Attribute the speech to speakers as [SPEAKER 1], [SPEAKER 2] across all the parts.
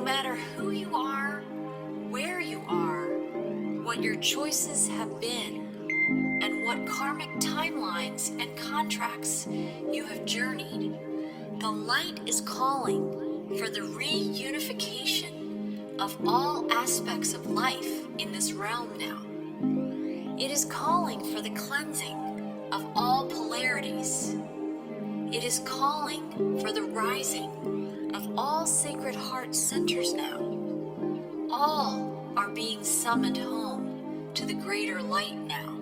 [SPEAKER 1] matter who you are, where you are, what your choices have been, and what karmic timelines and contracts you have journeyed, the light is calling for the reunification of all aspects of life in this realm now. It is calling for the cleansing of all polarities. It is calling for the rising of all sacred heart centers now. All are being summoned home to the greater light now.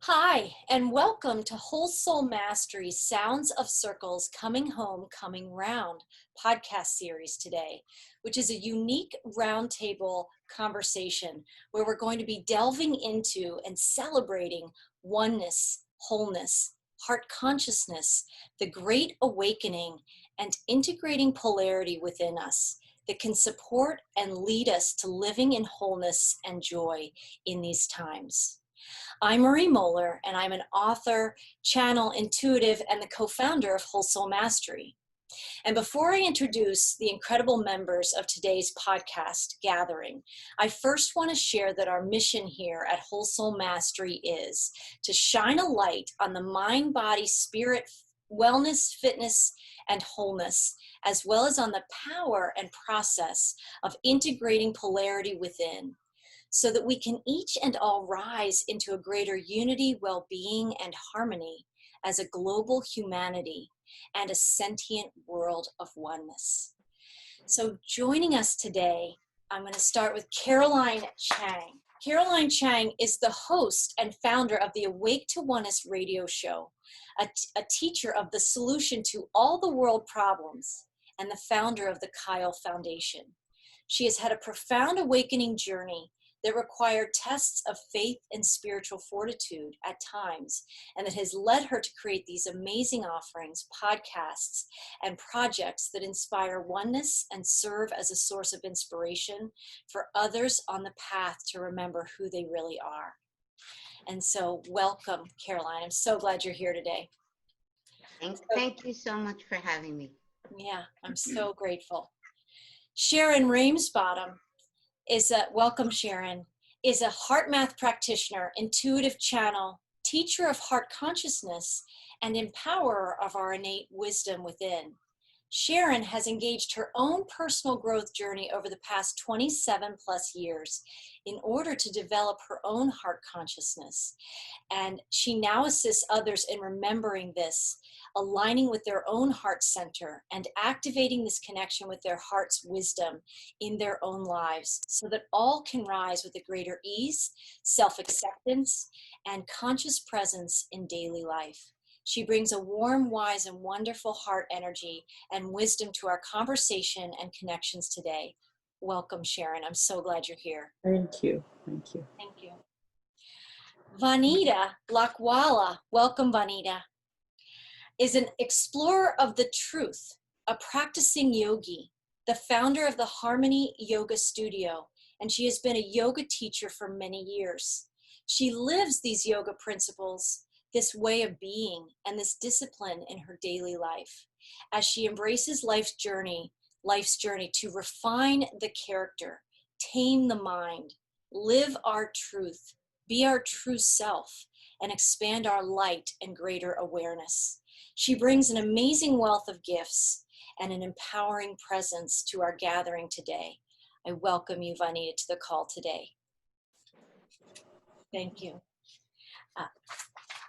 [SPEAKER 2] Hi, and welcome to Whole Soul Mastery Sounds of Circles Coming Home, Coming Round podcast series today, which is a unique roundtable conversation where we're going to be delving into and celebrating oneness, wholeness, heart consciousness, the great awakening, and integrating polarity within us that can support and lead us to living in wholeness and joy in these times. I'm Marie Moeller, and I'm an author, channel, intuitive, and the co-founder of Whole Soul Mastery. And before I introduce the incredible members of today's podcast gathering, I first want to share that our mission here at Whole Soul Mastery is to shine a light on the mind, body, spirit, wellness, fitness, and wholeness, as well as on the power and process of integrating polarity within, so that we can each and all rise into a greater unity, well-being, and harmony as a global humanity and a sentient world of oneness. So joining us today, I'm going to start with Caroline Chang. Caroline Chang is the host and founder of the Awake to Oneness radio show, a teacher of the solution to all the world problems, and the founder of the Kyle Foundation. She has had a profound awakening journey that required tests of faith and spiritual fortitude at times, and that has led her to create these amazing offerings, podcasts, and projects that inspire oneness and serve as a source of inspiration for others on the path to remember who they really are. And so welcome, Caroline. I'm so glad you're here today.
[SPEAKER 3] Thank you so much for having me.
[SPEAKER 2] Yeah, I'm so grateful. Sharon Ramesbottom welcome Sharon, is a HeartMath practitioner, intuitive channel, teacher of heart consciousness, and empowerer of our innate wisdom within. Sharon has engaged her own personal growth journey over the past 27 plus years in order to develop her own heart consciousness. And she now assists others in remembering this, aligning with their own heart center and activating this connection with their heart's wisdom in their own lives so that all can rise with a greater ease, self-acceptance, and conscious presence in daily life. She brings a warm, wise, and wonderful heart energy and wisdom to our conversation and connections today. Welcome, Sharon. I'm so glad you're here.
[SPEAKER 4] Thank you. Thank you.
[SPEAKER 2] Thank you. Vanita Lakwala, welcome, Vanita, is an explorer of the truth, a practicing yogi, the founder of the Harmony Yoga Studio, and she has been a yoga teacher for many years. She lives these yoga principles, this way of being, and this discipline in her daily life as she embraces life's journey to refine the character, tame the mind, live our truth, be our true self, and expand our light and greater awareness. She brings an amazing wealth of gifts and an empowering presence to our gathering today. I welcome you, Vanita, to the call today. Thank you.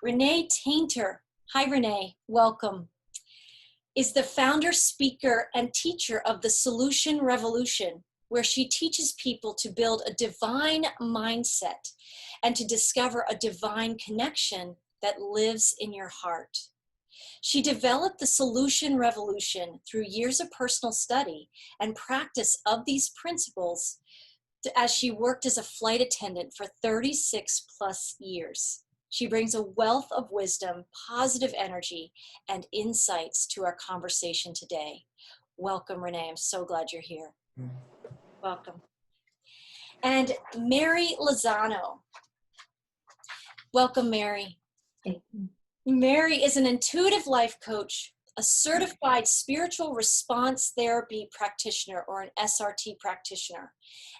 [SPEAKER 2] Renee Tainter, hi Renee, welcome, is the founder, speaker, and teacher of the Solution Revolution, where she teaches people to build a divine mindset and to discover a divine connection that lives in your heart. She developed the Solution Revolution through years of personal study and practice of these principles as she worked as a flight attendant for 36 plus years. She brings a wealth of wisdom, positive energy, and insights to our conversation today. Welcome, Renee. I'm so glad you're here. Welcome. and Mary Lozano. Welcome, Mary. Mary is an intuitive life coach, a certified spiritual response therapy practitioner, or an SRT practitioner,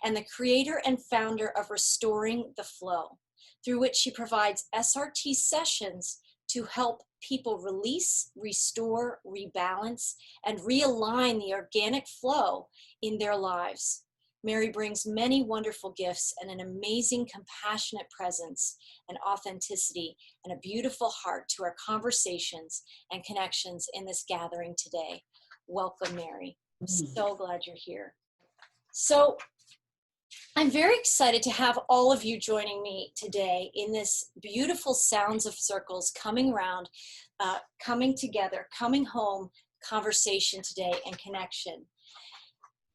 [SPEAKER 2] and the creator and founder of Restoring the Flow, through which she provides SRT sessions to help people release, restore, rebalance, and realign the organic flow in their lives. Mary brings many wonderful gifts and an amazing, compassionate presence and authenticity and a beautiful heart to our conversations and connections in this gathering today. Welcome, Mary. I'm so glad you're here. So I'm very excited to have all of you joining me today in this beautiful Sounds of Circles coming round, coming together, coming home conversation today and connection.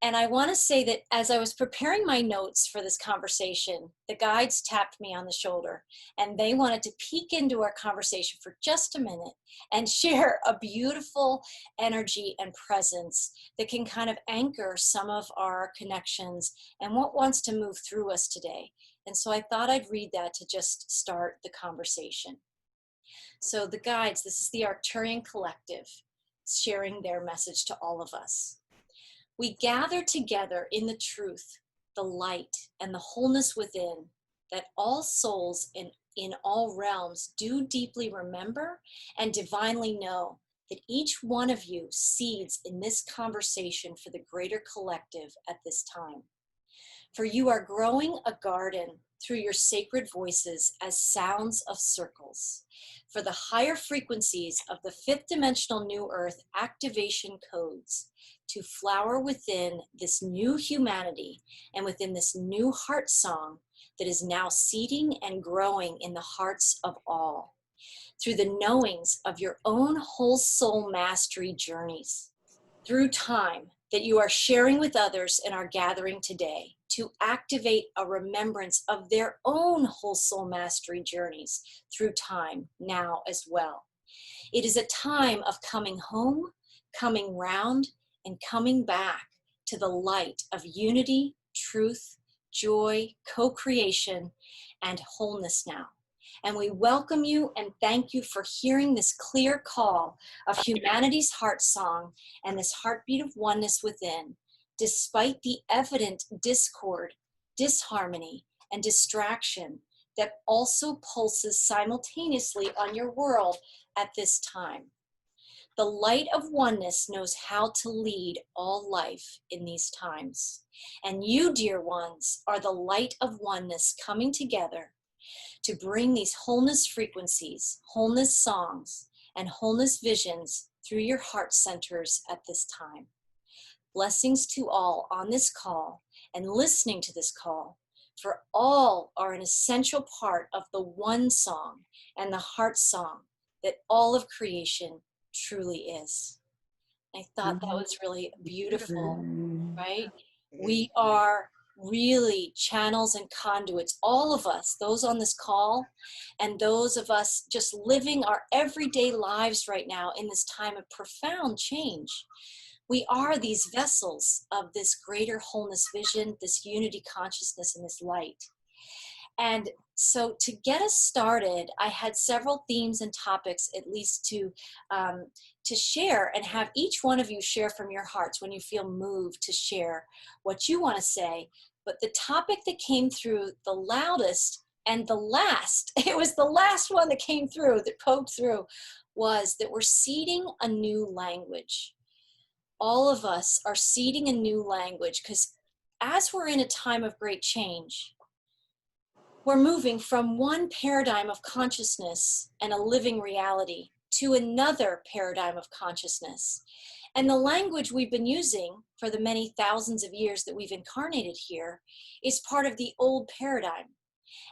[SPEAKER 2] And I want to say that as I was preparing my notes for this conversation, the guides tapped me on the shoulder and they wanted to peek into our conversation for just a minute and share a beautiful energy and presence that can kind of anchor some of our connections and what wants to move through us today. And so I thought I'd read that to just start the conversation. So the guides, this is the Arcturian Collective, sharing their message to all of us. We gather together in the truth, the light, and the wholeness within, that all souls in all realms do deeply remember and divinely know that each one of you seeds in this conversation for the greater collective at this time. For you are growing a garden through your sacred voices as sounds of circles, for the higher frequencies of the fifth dimensional New Earth activation codes to flower within this new humanity and within this new heart song that is now seeding and growing in the hearts of all through the knowings of your own whole soul mastery journeys through time that you are sharing with others in our gathering today to activate a remembrance of their own whole soul mastery journeys through time now as well. It is a time of coming home, coming round, and coming back to the light of unity, truth, joy, co-creation, and wholeness now. And we welcome you and thank you for hearing this clear call of humanity's heart song and this heartbeat of oneness within, despite the evident discord, disharmony, and distraction that also pulses simultaneously on your world at this time. The light of oneness knows how to lead all life in these times. And you, dear ones, are the light of oneness coming together to bring these wholeness frequencies, wholeness songs, and wholeness visions through your heart centers at this time. Blessings to all on this call and listening to this call, for all are an essential part of the one song and the heart song that all of creation truly is. I thought that was really beautiful, right? We are really channels and conduits, all of us, those on this call, and those of us just living our everyday lives right now in this time of profound change. We are these vessels of this greater wholeness vision, this unity consciousness, and this light. And so to get us started, I had several themes and topics at least to share and have each one of you share from your hearts when you feel moved to share what you want to say. But the topic that came through the loudest and the last, it was the last one that came through, that poked through, was that we're seeding a new language. All of us are seeding a new language because as we're in a time of great change, we're moving from one paradigm of consciousness and a living reality to another paradigm of consciousness. And the language we've been using for the many thousands of years that we've incarnated here is part of the old paradigm.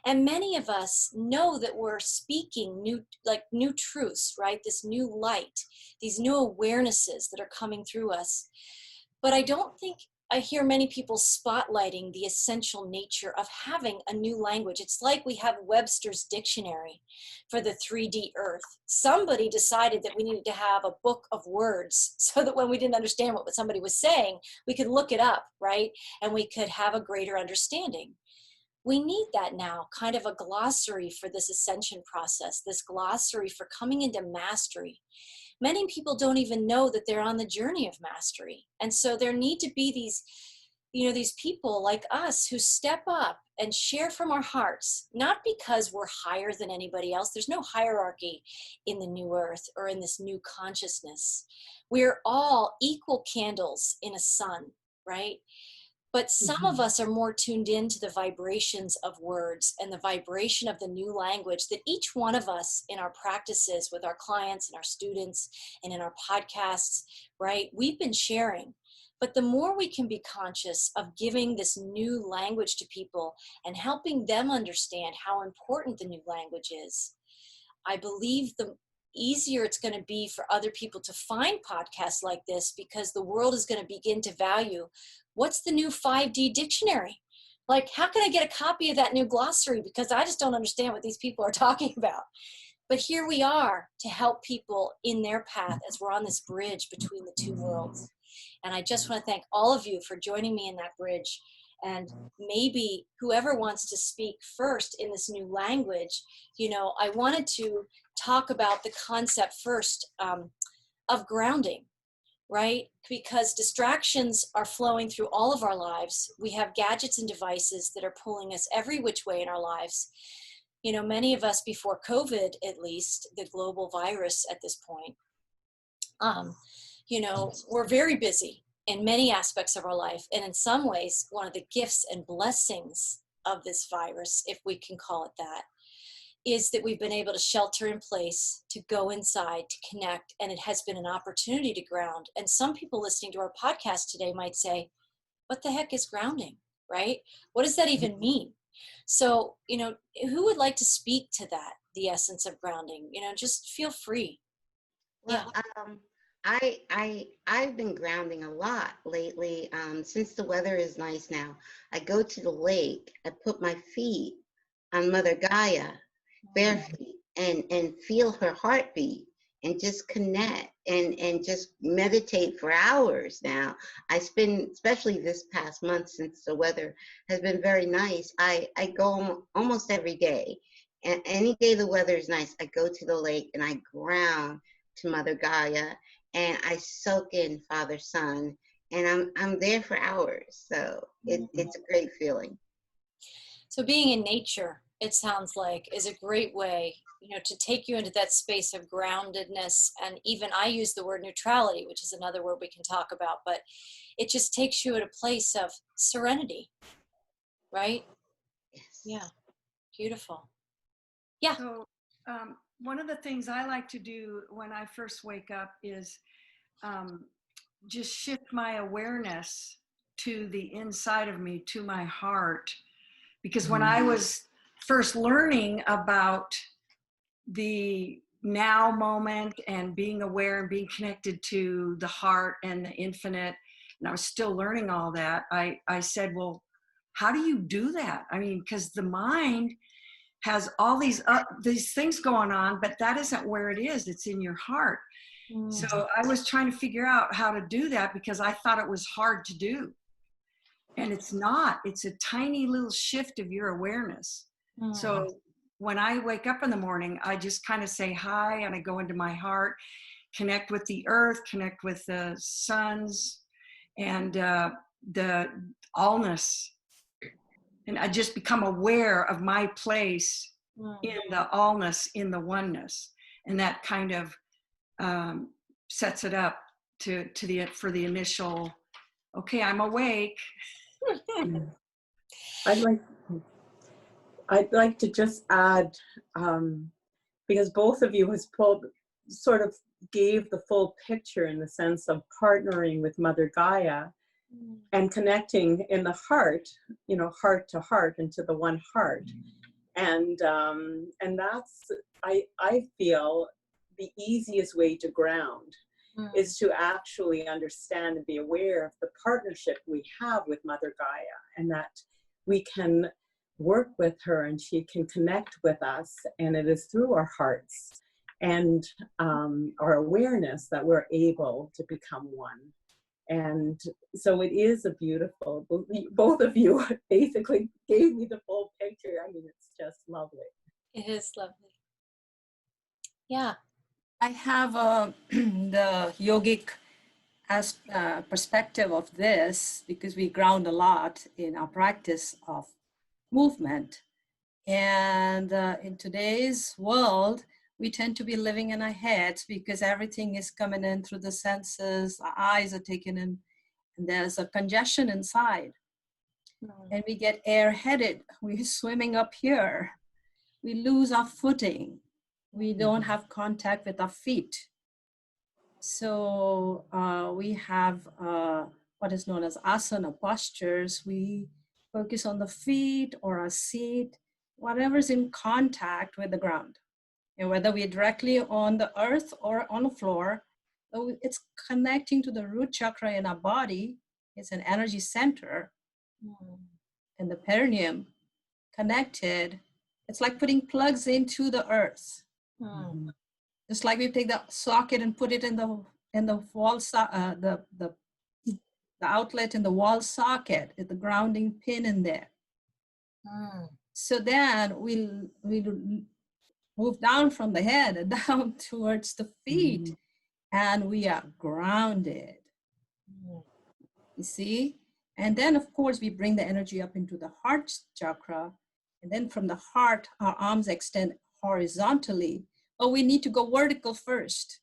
[SPEAKER 2] And many of us know that we're speaking new truths, right? This new light, these new awarenesses that are coming through us. But I don't think I hear many people spotlighting the essential nature of having a new language. It's like we have Webster's dictionary for the 3D earth. Somebody decided that we needed to have a book of words so that when we didn't understand what somebody was saying, we could look it up, right? And we could have a greater understanding. We need that now, kind of a glossary for this ascension process, this glossary for coming into mastery. Many people don't even know that they're on the journey of mastery. And so there need to be these, these people like us who step up and share from our hearts, not because we're higher than anybody else. There's no hierarchy in the new earth or in this new consciousness. We're all equal candles in a sun, right? But some of us are more tuned into the vibrations of words and the vibration of the new language that each one of us in our practices with our clients and our students and in our podcasts, right? We've been sharing. But the more we can be conscious of giving this new language to people and helping them understand how important the new language is, I believe the easier it's going to be for other people to find podcasts like this, because the world is going to begin to value what's the new 5D dictionary? Like, how can I get a copy of that new glossary? Because I just don't understand what these people are talking about. But here we are to help people in their path as we're on this bridge between the two worlds. And I just want to thank all of you for joining me in that bridge. And maybe whoever wants to speak first in this new language, I wanted to talk about the concept first of grounding. Right? Because distractions are flowing through all of our lives. We have gadgets and devices that are pulling us every which way in our lives. Many of us before COVID, at least, the global virus at this point, we're very busy in many aspects of our life. And in some ways, one of the gifts and blessings of this virus, if we can call it that, is that we've been able to shelter in place, to go inside, to connect, and it has been an opportunity to ground. And some people listening to our podcast today might say, what the heck is grounding, right? What does that even mean? So, who would like to speak to that, the essence of grounding? Just feel free.
[SPEAKER 3] Well, I've been grounding a lot lately. Since the weather is nice now, I go to the lake, I put my feet on Mother Gaia, bare feet, and feel her heartbeat and just connect and just meditate for hours now. I spend, especially this past month since the weather has been very nice, I go almost every day. And any day the weather is nice, I go to the lake and I ground to Mother Gaia and I soak in Father Sun, and I'm there for hours. So it's a great feeling.
[SPEAKER 2] So being in nature, it sounds like, is a great way, to take you into that space of groundedness. And even I use the word neutrality, which is another word we can talk about, but it just takes you at a place of serenity, right?
[SPEAKER 3] Yes.
[SPEAKER 2] Yeah. Beautiful. Yeah.
[SPEAKER 4] So one of the things I like to do when I first wake up is just shift my awareness to the inside of me, to my heart. Because when I was first learning about the now moment and being aware and being connected to the heart and the infinite, and I was still learning all that, I said, well, how do you do that? I mean, because the mind has all these things going on, but that isn't where it is. It's in your heart. So I was trying to figure out how to do that because I thought it was hard to do. And it's not. It's a tiny little shift of your awareness. So when I wake up in the morning, I just kind of say hi and I go into my heart, connect with the earth, connect with the suns and the allness. And I just become aware of my place in the allness, in the oneness. And that kind of sets it up for the initial, okay, I'm awake.
[SPEAKER 5] I'd like to just add, because both of you sort of gave the full picture in the sense of partnering with Mother Gaia and connecting in the heart, heart to heart into the one heart. And that's, I feel, the easiest way to ground. is to actually understand and be aware of the partnership we have with Mother Gaia, and that we can work with her and she can connect with us, and it is through our hearts and our awareness that we're able to become one. And so it is a beautiful, both of you basically gave me the full picture. I mean, it's just lovely.
[SPEAKER 2] It is lovely. Yeah.
[SPEAKER 6] I have the yogic perspective of this, because we ground a lot in our practice of movement. And in today's world, we tend to be living in our heads because everything is coming in through the senses, our eyes are taken in, and there's a congestion inside. And we get airheaded. We're swimming up here. We lose our footing. We don't have contact with our feet. So we have what is known as asana postures. We focus on the feet or our seat, whatever's in contact with the ground. And whether we're directly on the earth or on the floor, it's connecting to the root chakra in our body. It's an energy center. And the perineum connected. It's like putting plugs into the earth. Just like we take the socket and put it in the wall, the outlet in the wall socket, the grounding pin in there. So then we'll move down from the head and down towards the feet, and we are grounded. You see? And then, of course, we bring the energy up into the heart chakra, and then from the heart, our arms extend horizontally. But we need to go vertical first.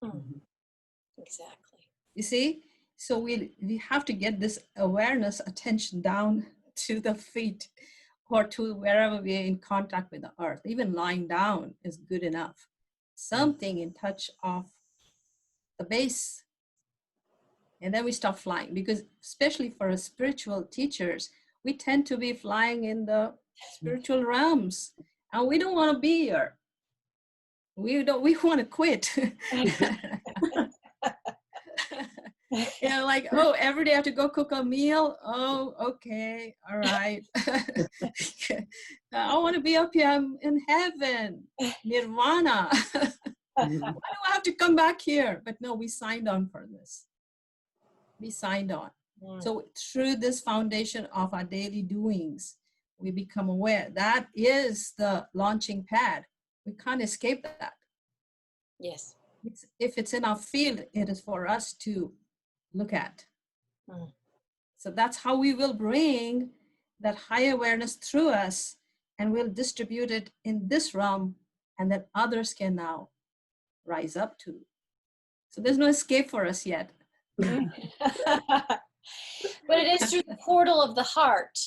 [SPEAKER 2] Exactly.
[SPEAKER 6] You see? So we have to get this awareness, attention down to the feet or to wherever we're in contact with the earth. Even lying down is good enough. Something in touch of the base. And then we stop flying, because especially for us spiritual teachers, we tend to be flying in the spiritual realms, and we don't want to be here. We want to quit. Like, oh, every day I have to go cook a meal. Oh, okay, all right. I want to be up here. I'm in heaven, nirvana. Why do I have to come back here? But no, we signed on for this. We signed on. So through this foundation of our daily doings, we become aware. That is the launching pad. We can't escape that.
[SPEAKER 2] Yes.
[SPEAKER 6] If it's in our field, it is for us to look at. So that's how we will bring that high awareness through us, and we'll distribute it in this realm, and then others can now rise up to. So there's no escape for us yet.
[SPEAKER 2] But it is through the portal of the heart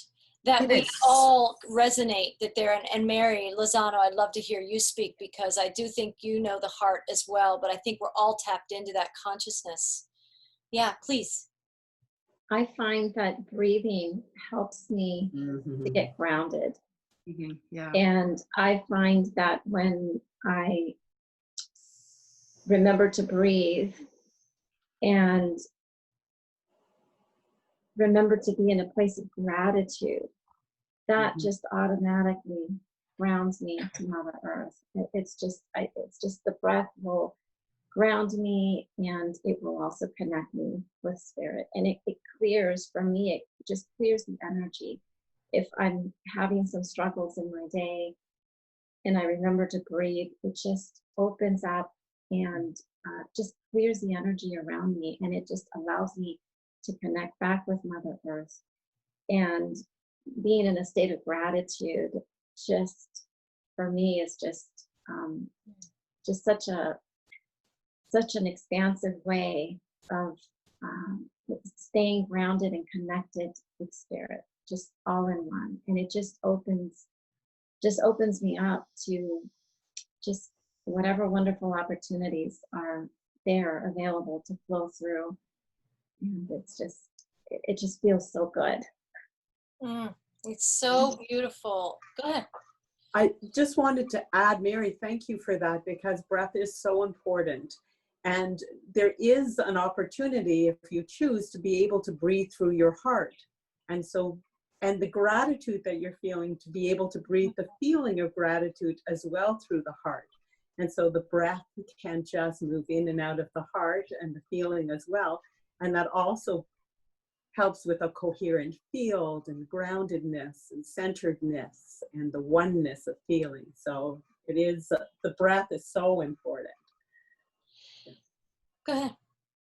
[SPEAKER 2] that we all resonate that there. And Mary Lozano, I'd love to hear you speak, because I do think you know the heart as well, but I think we're all tapped into that consciousness. Yeah, please.
[SPEAKER 7] I find that breathing helps me to get grounded.
[SPEAKER 4] Yeah.
[SPEAKER 7] And I find that when I remember to breathe and remember to be in a place of gratitude, that just automatically grounds me to Mother Earth. It's just the breath will ground me, and it will also connect me with spirit. And it clears, for me, it just clears the energy. If I'm having some struggles in my day and I remember to breathe, it just opens up and just clears the energy around me, and it just allows me to connect back with Mother Earth. And being in a state of gratitude, just for me, is just such an expansive way of staying grounded and connected with spirit, just all in one. And it just opens me up to just whatever wonderful opportunities are there available to flow through. And it just feels so good.
[SPEAKER 2] It's so beautiful. Go ahead.
[SPEAKER 5] I just wanted to add, Mary, thank you for that, because breath is so important. And there is an opportunity, if you choose, to be able to breathe through your heart. And so, and the gratitude that you're feeling, to be able to breathe the feeling of gratitude as well through the heart. And so the breath can just move in and out of the heart and the feeling as well. And that also helps with a coherent field and groundedness and centeredness and the oneness of feeling. So it is, the breath is so important.
[SPEAKER 2] Go ahead.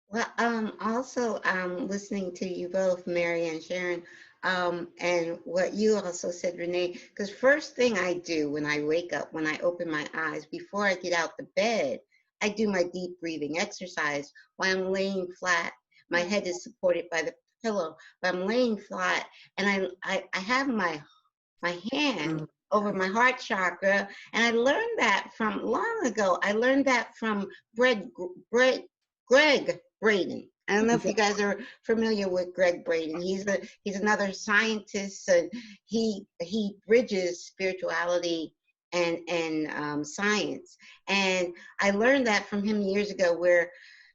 [SPEAKER 3] Well, also, listening to you both, Mary and Sharon, and what you also said, Renee, because first thing I do when I wake up, when I open my eyes, before I get out the bed, I do my deep breathing exercise while I'm laying flat. My head is supported by the pillow, but I'm laying flat, and I have my hand over my heart chakra, and I learned that from long ago. I learned that from Greg Braden. I don't know if you guys are familiar with Greg Braden. He's another scientist, and he bridges spirituality and science. And I learned that from him years ago, where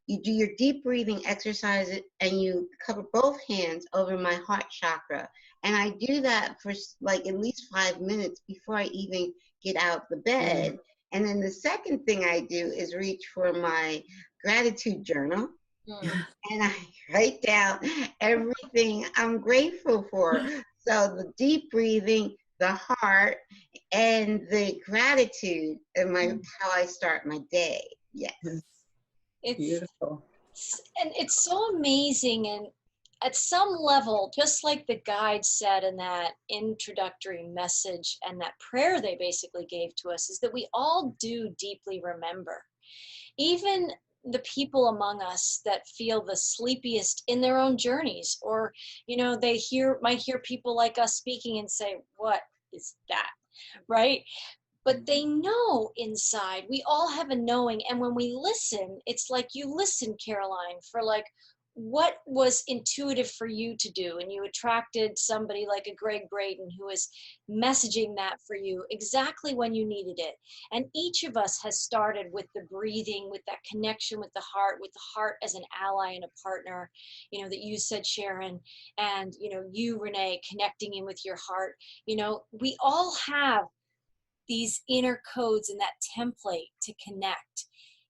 [SPEAKER 3] you do your deep breathing exercise and you cover both hands over my heart chakra. And I do that for like at least 5 minutes before I even get out the bed. And then the second thing I do is reach for my gratitude journal. And I write down everything I'm grateful for. So the deep breathing, the heart, and the gratitude, and how I start my day. Yes.
[SPEAKER 2] It's
[SPEAKER 5] beautiful.
[SPEAKER 2] And it's so amazing. And at some level, just like the guide said in that introductory message and that prayer they basically gave to us, is that we all do deeply remember. Even the people among us that feel the sleepiest in their own journeys, or, you know, they might hear people like us speaking and say, what is that? Right? But they know inside, we all have a knowing. And when we listen, it's like you listen, Caroline, for like, what was intuitive for you to do? And you attracted somebody like a Greg Braden who is messaging that for you exactly when you needed it. And each of us has started with the breathing, with that connection with the heart as an ally and a partner, you know, that you said, Sharon, and, you know, you, Renee, connecting in with your heart. You know, we all have these inner codes and that template to connect,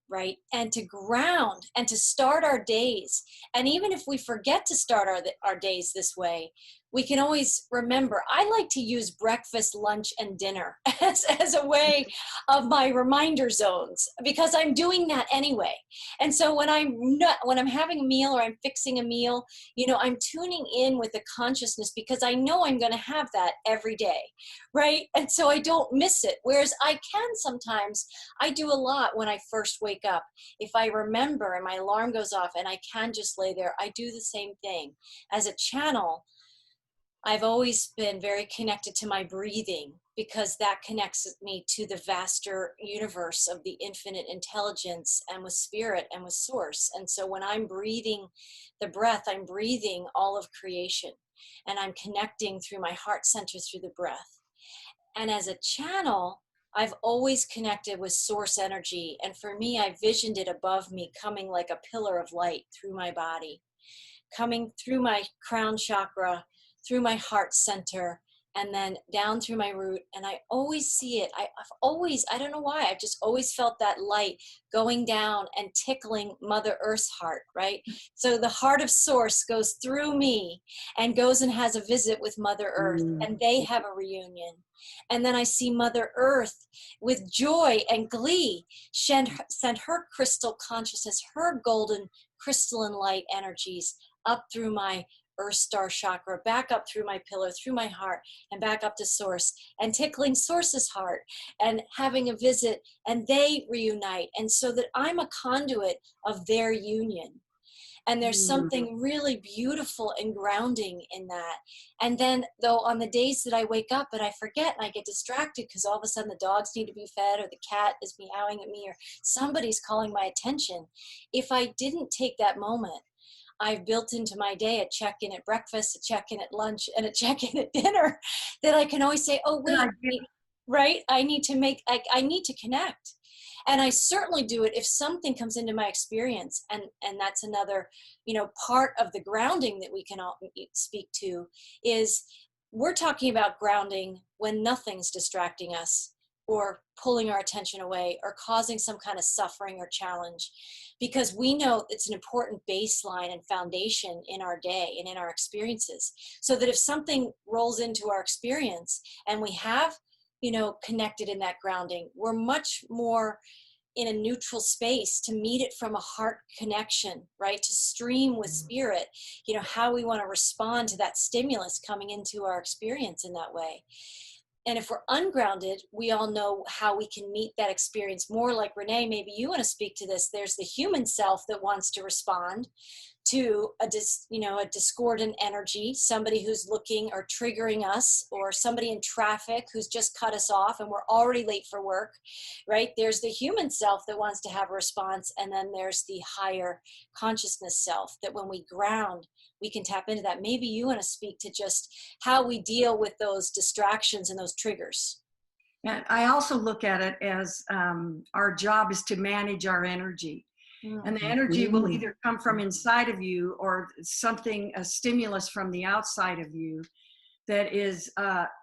[SPEAKER 2] right? And to ground and to start our days. And even if we forget to start our days this way, we can always remember. I like to use breakfast, lunch, and dinner as a way of my reminder zones, because I'm doing that anyway. And so when I'm having a meal or I'm fixing a meal, you know, I'm tuning in with the consciousness, because I know I'm going to have that every day, right? And so I don't miss it. Whereas I do a lot when I first wake up. If I remember and my alarm goes off and I can just lay there, I do the same thing. As a channel, I've always been very connected to my breathing, because that connects me to the vaster universe of the infinite intelligence, and with spirit and with source. And so when I'm breathing the breath, I'm breathing all of creation, and I'm connecting through my heart center through the breath. And as a channel, I've always connected with source energy. And for me, I visioned it above me, coming like a pillar of light through my body, coming through my crown chakra, through my heart center, and then down through my root. And I always see it. I don't know why, I've just always felt that light going down and tickling Mother Earth's heart, right? So the heart of source goes through me and goes and has a visit with Mother Earth, and they have a reunion. And then I see Mother Earth with joy and glee send her crystal consciousness, her golden crystalline light energies up through my Earth Star chakra, back up through my pillar, through my heart, and back up to source, and tickling source's heart, and having a visit, and they reunite. And so that I'm a conduit of their union. And there's something really beautiful and grounding in that. And then, though, on the days that I wake up and I forget and I get distracted because all of a sudden the dogs need to be fed, or the cat is meowing at me, or somebody's calling my attention, if I didn't take that moment, I've built into my day a check-in at breakfast, a check-in at lunch, and a check-in at dinner, that I can always say, oh, wait, right? I need to connect. And I certainly do it if something comes into my experience. And that's another, part of the grounding that we can all speak to is we're talking about grounding when nothing's distracting us or pulling our attention away or causing some kind of suffering or challenge, because we know it's an important baseline and foundation in our day and in our experiences, so that if something rolls into our experience and we have connected in that grounding, we're much more in a neutral space to meet it from a heart connection, right? To stream with spirit, how we want to respond to that stimulus coming into our experience in that way. And if we're ungrounded, we all know how we can meet that experience more like Renee. Maybe you want to speak to this. There's the human self that wants to respond to a discordant energy, somebody who's looking or triggering us, or somebody in traffic who's just cut us off and we're already late for work, right? There's the human self that wants to have a response. And then there's the higher consciousness self that when we ground, we can tap into that. Maybe you want to speak to just how we deal with those distractions and those triggers.
[SPEAKER 4] And I also look at it as our job is to manage our energy. And the energy will either come from inside of you or a stimulus from the outside of you that is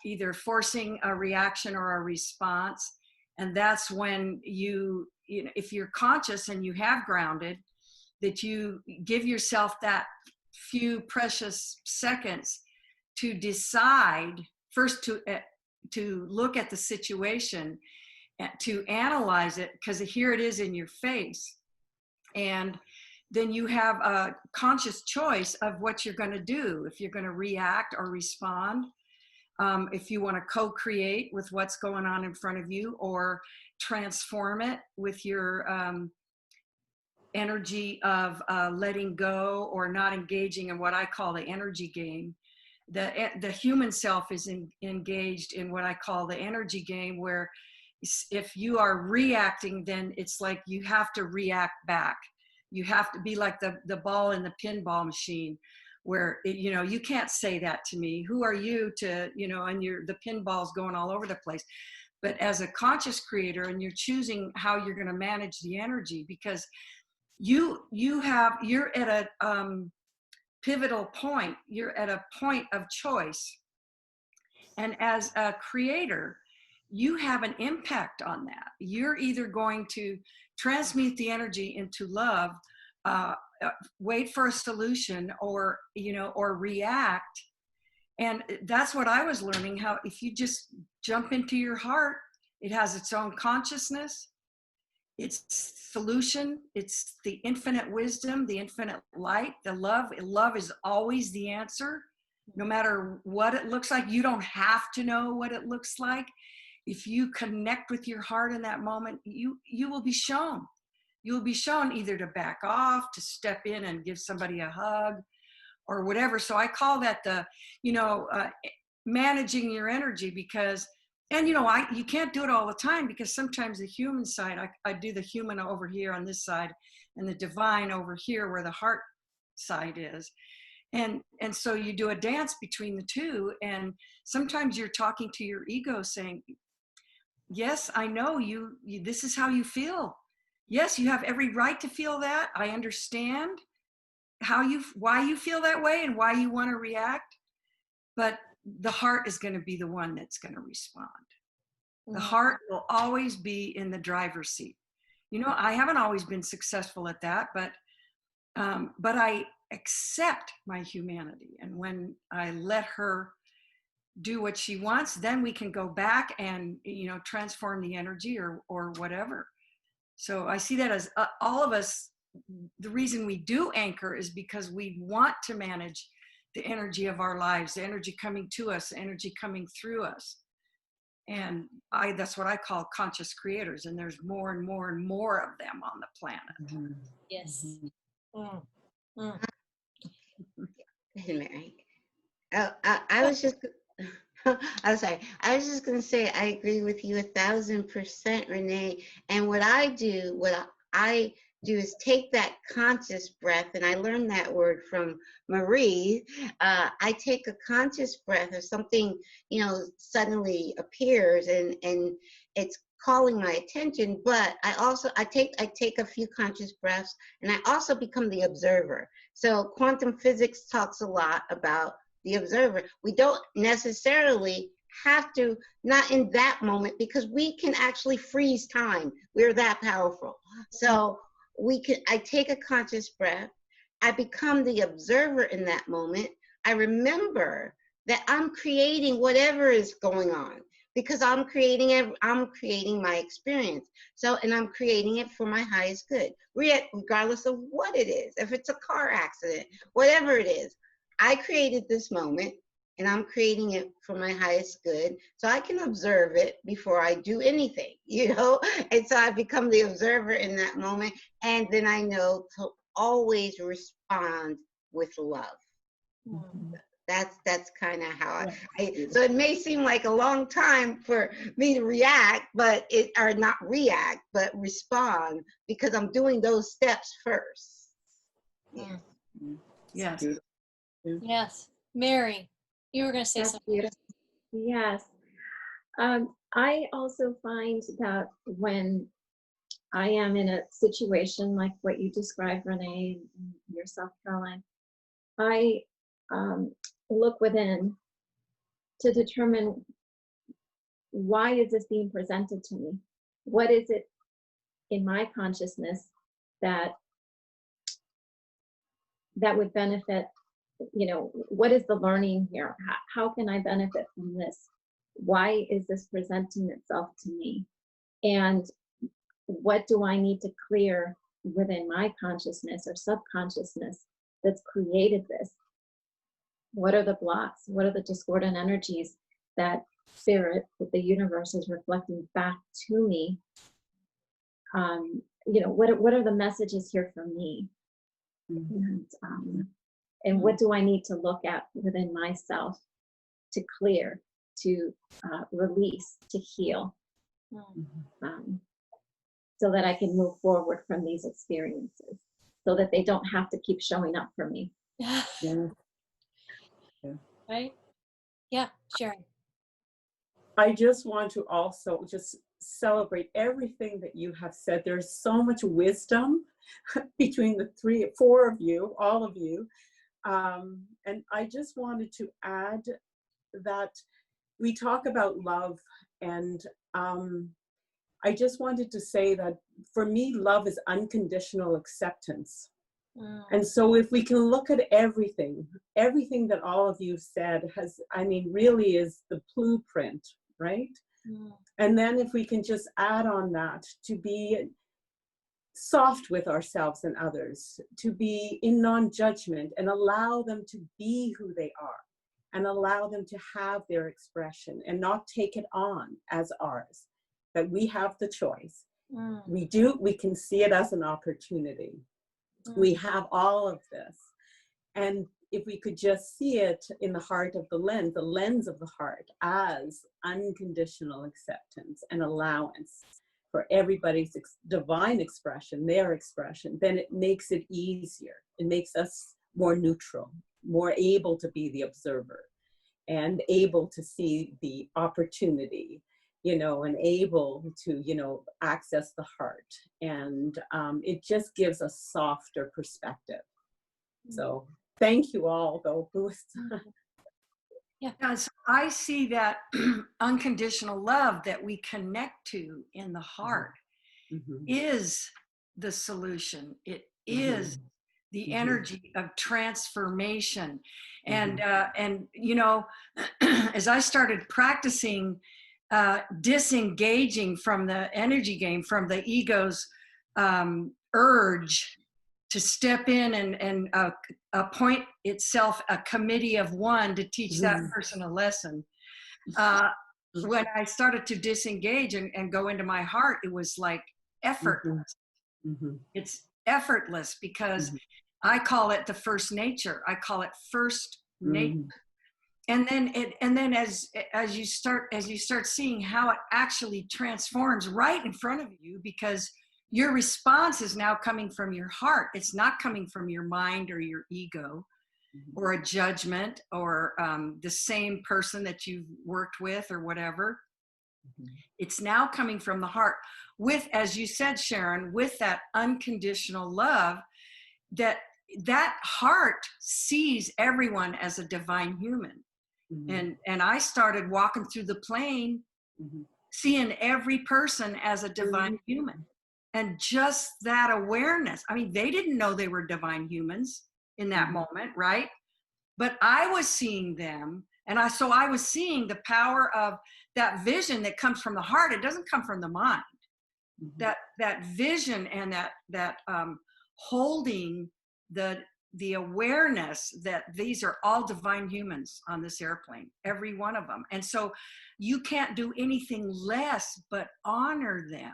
[SPEAKER 4] either forcing a reaction or a response. And that's when if you're conscious and you have grounded, that you give yourself that few precious seconds to decide first to look at the situation, to analyze it, because here it is in your face. And then you have a conscious choice of what you're going to do, if you're going to react or respond, if you want to co-create with what's going on in front of you, or transform it with your energy of letting go or not engaging in what I call the energy game. The human self is engaged in what I call the energy game, where if you are reacting, then it's like you have to react back. You have to be like the ball in the pinball machine, where you can't say that to me. Who are you to, and the pinball's going all over the place. But as a conscious creator, and you're choosing how you're going to manage the energy, because you're at a pivotal point. You're at a point of choice. And as a creator, you have an impact on that. You're either going to transmute the energy into love, wait for a solution, or react. And that's what I was learning, how if you just jump into your heart, it has its own consciousness, its solution, it's the infinite wisdom, the infinite light, the love. Love is always the answer, no matter what it looks like. You don't have to know what it looks like. If you connect with your heart in that moment, you will be shown. You will be shown either to back off, to step in and give somebody a hug, or whatever. So I call that managing your energy, because, and you can't do it all the time, because sometimes the human side, I do the human over here on this side, and the divine over here where the heart side is. And so you do a dance between the two, and sometimes you're talking to your ego saying, yes, I know you this is how you feel. Yes, you have every right to feel that. I understand why you feel that way and why you want to react. But the heart is going to be the one that's going to respond. The heart will always be in the driver's seat. I haven't always been successful at that, but I accept my humanity. And when I let her do what she wants, then we can go back and transform the energy or whatever. So I see that as all of us, the reason we do anchor is because we want to manage the energy of our lives, the energy coming to us, the energy coming through us. And that's what I call conscious creators, and there's more and more and more of them on the planet.
[SPEAKER 2] Yes.
[SPEAKER 3] Mary. Oh, I was just I'm sorry. I was just going to say, I agree with you 1,000%, Renee. And what I do is take that conscious breath, and I learned that word from Marie. I take a conscious breath, or something, suddenly appears, and it's calling my attention, but I take a few conscious breaths, and I also become the observer. So quantum physics talks a lot about the observer. We don't necessarily have to, not in that moment, because we can actually freeze time. We're that powerful. So I take a conscious breath, I become the observer in that moment. I remember that I'm creating whatever is going on, because I'm creating my experience. So, and I'm creating it for my highest good, regardless of what it is. If it's a car accident, whatever it is, I created this moment, and I'm creating it for my highest good. So I can observe it before I do anything, you know? And so I become the observer in that moment. And then I know to always respond with love. That's kind of how so it may seem like a long time for me to react, or not react, but respond, because I'm doing those steps first. Yeah.
[SPEAKER 4] Yes.
[SPEAKER 2] Yes. Mary, you were going to say
[SPEAKER 7] That's
[SPEAKER 2] something.
[SPEAKER 7] beautiful. Yes. I also find that when I am in a situation like what you described, Renee, and yourself, Caroline, I look within to determine, why is this being presented to me? What is it in my consciousness that would benefit? You know, what is the learning here? How can I benefit from this? Why is this presenting itself to me? And what do I need to clear within my consciousness or subconsciousness that's created this? What are the blocks? What are the discordant energies that spirit, that the universe is reflecting back to me? You know, what are the messages here for me? And what do I need to look at within myself to clear, to release, to heal, so that I can move forward from these experiences, so that they don't have to keep showing up for me.
[SPEAKER 5] Yeah.
[SPEAKER 2] Right? Yeah, Sharon.
[SPEAKER 5] I just want to also just celebrate everything that you have said. There's so much wisdom between the four of you, all of you. And I just wanted to add that we talk about love, and I just wanted to say that for me, love is unconditional acceptance. And so if we can look at everything that all of you said really is the blueprint, right? And then if we can just add on that, to be soft with ourselves and others, to be in non-judgment and allow them to be who they are, and allow them to have their expression and not take it on as ours, that we have the choice. We can see it as an opportunity. We have all of this. And if we could just see it in the heart of the lens of the heart, as unconditional acceptance and allowance for everybody's divine expression, their expression, then it makes it easier. It makes us more neutral, more able to be the observer, and able to see the opportunity, and able to, access the heart. And it just gives a softer perspective. So thank you all, though.
[SPEAKER 4] Yeah, so I see that unconditional love that we connect to in the heart is the solution. It is the energy of transformation. And as I started practicing disengaging from the energy game, from the ego's urge to step in and appoint itself a committee of one to teach that person a lesson. When I started to disengage and go into my heart, it was like effortless. It's effortless, because I call it the first nature. I call it first nature. And then as you start seeing how it actually transforms right in front of you, because your response is now coming from your heart. It's not coming from your mind or your ego or a judgment or the same person that you've worked with or whatever. It's now coming from the heart with, as you said, Sharon, with that unconditional love, that heart sees everyone as a divine human. And I started walking through the plane, seeing every person as a divine human. And just that awareness, I mean, they didn't know they were divine humans in that moment, right? But I was seeing them, and I was seeing the power of that vision that comes from the heart. It doesn't come from the mind. That vision and that holding the awareness that these are all divine humans on this airplane, every one of them. And so you can't do anything less but honor them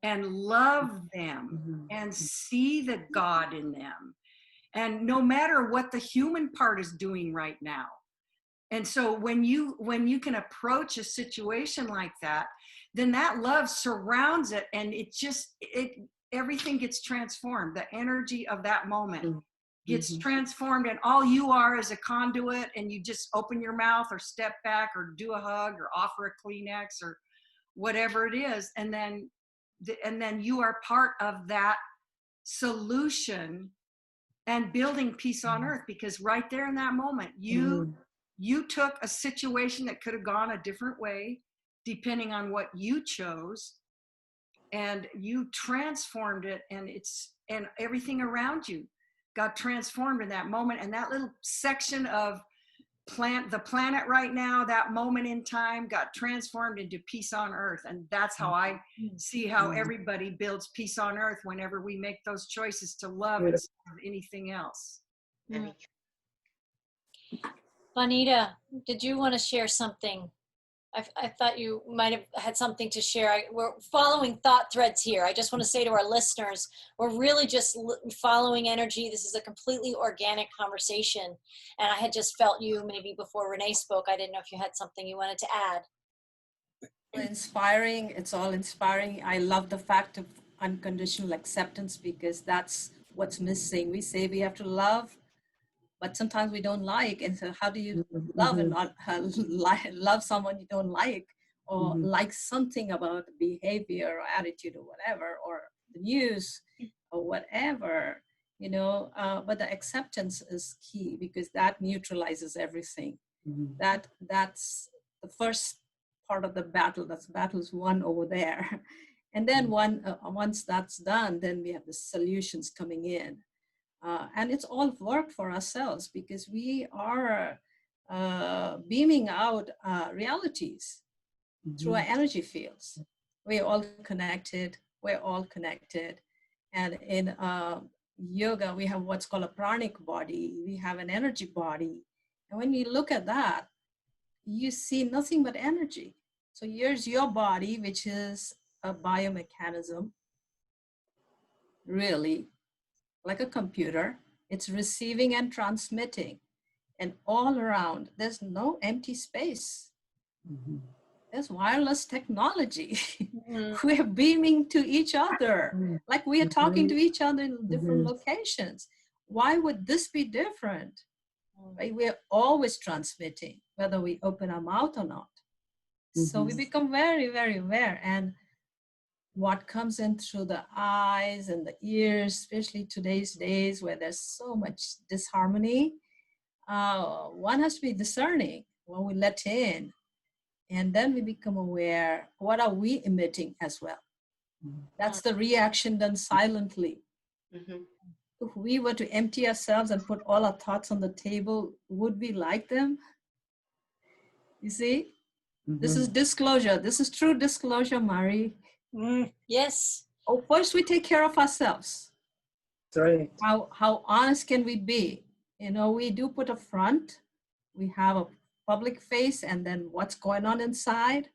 [SPEAKER 4] and love them and see the God in them. And no matter what the human part is doing right now. And so when you can approach a situation like that, then that love surrounds it, and everything gets transformed. The energy of that moment gets transformed, and all you are is a conduit, and you just open your mouth or step back or do a hug or offer a Kleenex or whatever it is. And then you are part of that solution and building peace on earth, because right there in that moment, you took a situation that could have gone a different way, depending on what you chose, and you transformed it, and everything around you got transformed in that moment. And that little section of the planet right now, that moment in time, got transformed into peace on earth. And that's how I see how everybody builds peace on earth, whenever we make those choices to love instead of anything else.
[SPEAKER 2] Juanita, did you want to share something? I thought you might have had something to share. We're following thought threads here. I just want to say to our listeners, we're really just following energy. This is a completely organic conversation. And I had just felt you maybe before Renee spoke. I didn't know if you had something you wanted to add.
[SPEAKER 6] Inspiring. It's all inspiring. I love the fact of unconditional acceptance, because that's what's missing. We say we have to love, but sometimes we don't like. And so how do you love and not love someone you don't like, or like something about behavior or attitude or whatever, or the news or whatever, but the acceptance is key, because that neutralizes everything. That's the first part of the battle. That's battle's won over there. And then once that's done, then we have the solutions coming in. And it's all worked for ourselves, because we are beaming out realities through our energy fields. We're all connected. And in yoga, we have what's called a pranic body. We have an energy body. And when you look at that, you see nothing but energy. So here's your body, which is a biomechanism, really, like a computer. It's receiving and transmitting, and all around there's no empty space. There's wireless technology. We're beaming to each other, like we are talking to each other in different locations. Why would this be different? Right? We're always transmitting, whether we open our mouth or not. So we become very, very aware. And what comes in through the eyes and the ears, especially today's days where there's so much disharmony, one has to be discerning when we let in, and then we become aware, what are we emitting as well? That's the reaction done silently. If we were to empty ourselves and put all our thoughts on the table, would we like them? You see, this is disclosure. This is true disclosure, Mari.
[SPEAKER 2] Yes.
[SPEAKER 6] Oh, first we take care of ourselves.
[SPEAKER 5] Right.
[SPEAKER 6] How honest can we be? We do put a front. We have a public face, and then what's going on inside,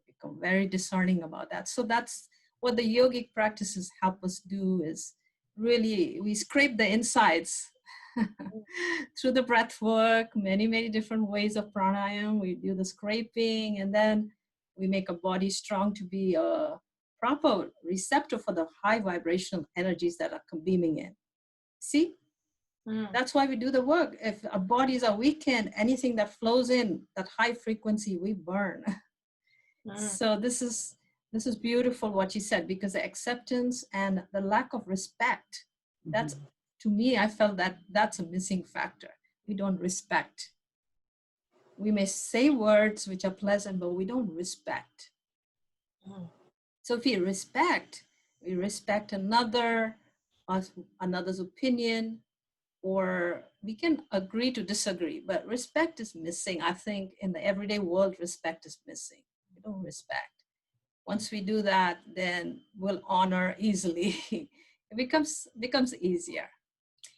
[SPEAKER 6] become very discerning about that. So that's what the yogic practices help us do, is really we scrape the insides through the breath work, many, many different ways of pranayama. We do the scraping, and then we make a body strong to be a proper receptor for the high vibrational energies that are beaming in. See? That's why we do the work. If our bodies are weakened, anything that flows in, that high frequency, we burn. So this is beautiful what you said, because the acceptance and the lack of respect, that's, to me, I felt that that's a missing factor. We don't respect. We may say words which are pleasant, but we don't respect. So if we respect another's opinion, or we can agree to disagree, but respect is missing. I think in the everyday world, respect is missing. We don't respect. Once we do that, then we'll honor easily. It becomes easier.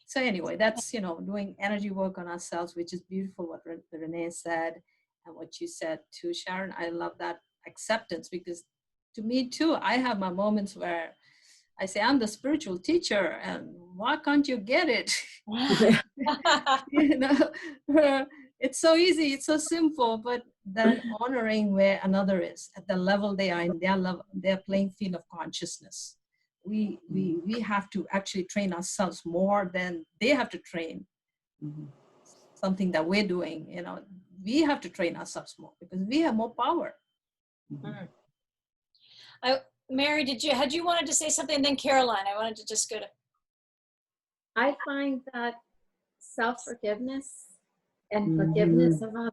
[SPEAKER 6] So anyway, that's, doing energy work on ourselves, which is beautiful what Renee said and what you said too, Sharon. I love that acceptance, because to me too, I have my moments where I say, I'm the spiritual teacher, and why can't you get it? It's so easy, it's so simple, but then honoring where another is at the level they are in, their playing field of consciousness. We have to actually train ourselves more than they have to train something that we're doing. We have to train ourselves more because we have more power.
[SPEAKER 2] Mary, had you wanted to say something? And then Caroline, I wanted to just go to.
[SPEAKER 7] I find that self-forgiveness and forgiveness of others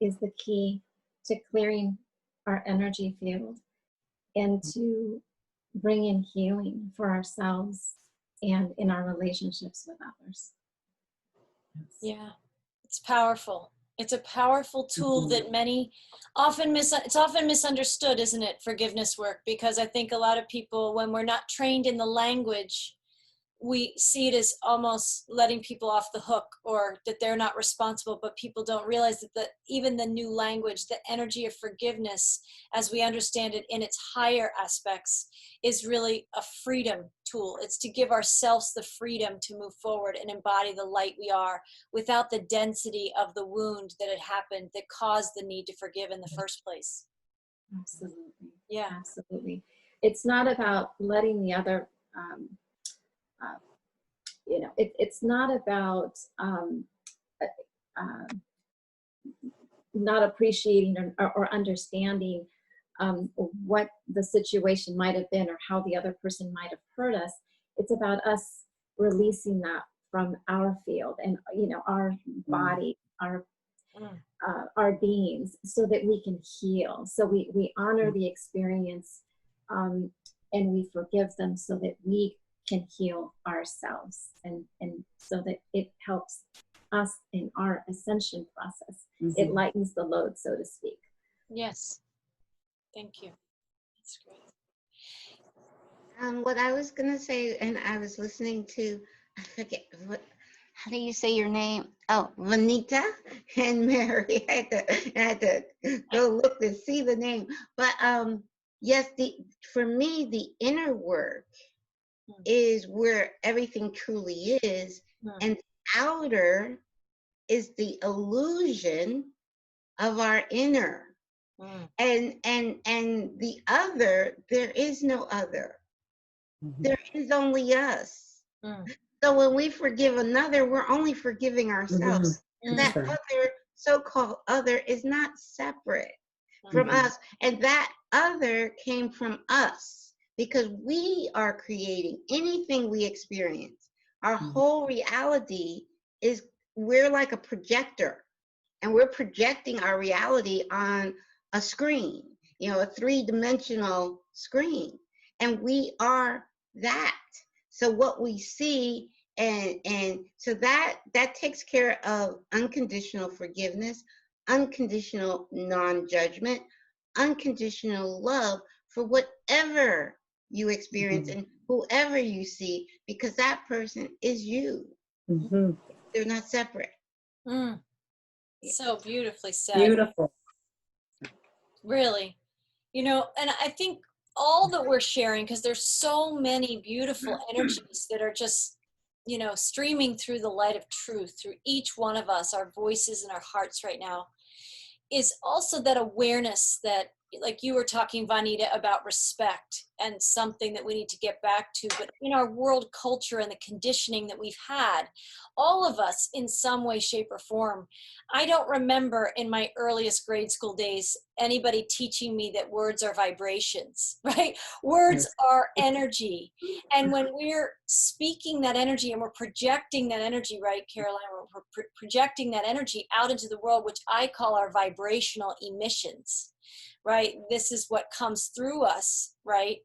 [SPEAKER 7] is the key to clearing our energy field and to bring in healing for ourselves and in our relationships with others.
[SPEAKER 2] Yeah, it's powerful. It's a powerful tool that it's often misunderstood, isn't it? Forgiveness work, because I think a lot of people, when we're not trained in the language, we see it as almost letting people off the hook, or that they're not responsible, but people don't realize that even the new language, the energy of forgiveness, as we understand it in its higher aspects, is really a freedom tool. It's to give ourselves the freedom to move forward and embody the light we are without the density of the wound that had happened that caused the need to forgive in the first place.
[SPEAKER 7] Absolutely.
[SPEAKER 2] Yeah.
[SPEAKER 7] Absolutely. It's not about letting the other, it's not about not appreciating or understanding what the situation might have been or how the other person might have hurt us. It's about us releasing that from our field and, our body, our beings, so that we can heal. So we honor the experience and we forgive them so that we can heal ourselves, and so that it helps us in our ascension process. It lightens the load, so to speak.
[SPEAKER 2] Yes. Thank you. That's great.
[SPEAKER 3] What I was gonna say, and I was listening to, I forget how do you say your name? Oh, Vanita and Mary. I had to go look to see the name. But yes, for me, the inner work is where everything truly is, and the outer is the illusion of our inner. And the other, there is no other. There is only us. So when we forgive another, we're only forgiving ourselves. And that other, so-called other, is not separate from us. And that other came from us, because we are creating anything we experience. Our whole reality is, we're like a projector, and we're projecting our reality on a screen, a three-dimensional screen. And we are that. So what we see, and so that takes care of unconditional forgiveness, unconditional non-judgment, unconditional love for whatever you experience and whoever you see, because that person is you. They're not separate.
[SPEAKER 2] So beautifully said.
[SPEAKER 5] Beautiful.
[SPEAKER 2] Really. And I think all that we're sharing, because there's so many beautiful energies that are just, streaming through the light of truth through each one of us, our voices and our hearts right now, is also that awareness that like you were talking, Vanita, about respect and something that we need to get back to. But in our world culture and the conditioning that we've had, all of us in some way, shape, or form, I don't remember in my earliest grade school days anybody teaching me that words are vibrations, right? Words are energy. And when we're speaking that energy and we're projecting that energy, right, Caroline, we're projecting that energy out into the world, which I call our vibrational emissions, right? This is what comes through us, right?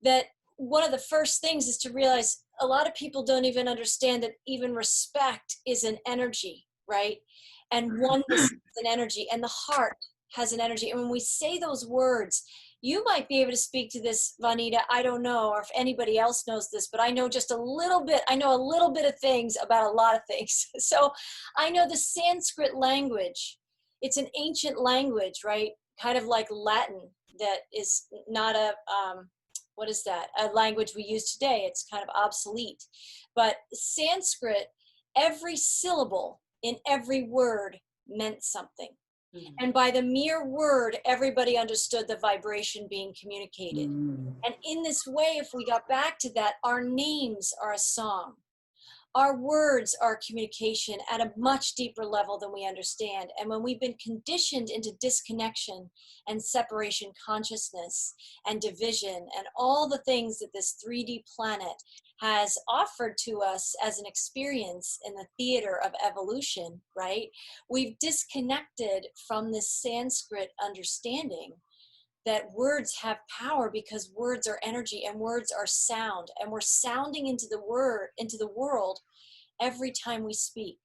[SPEAKER 2] That one of the first things is to realize a lot of people don't even understand that even respect is an energy, right? And oneness is an energy, and the heart has an energy. And when we say those words, you might be able to speak to this, Vanita. I don't know, or if anybody else knows this, but I know just a little bit. I know a little bit of things about a lot of things. So I know the Sanskrit language. It's an ancient language, right? Kind of like Latin, that is not a, what is that? A language we use today. It's kind of obsolete. But Sanskrit, every syllable in every word meant something. And by the mere word, everybody understood the vibration being communicated. And in this way, if we got back to that, our names are a song. Our words are communication at a much deeper level than we understand. And when we've been conditioned into disconnection and separation consciousness and division and all the things that this 3D planet has offered to us as an experience in the theater of evolution, right? We've disconnected from this Sanskrit understanding that words have power, because words are energy and words are sound, and we're sounding into the world every time we speak,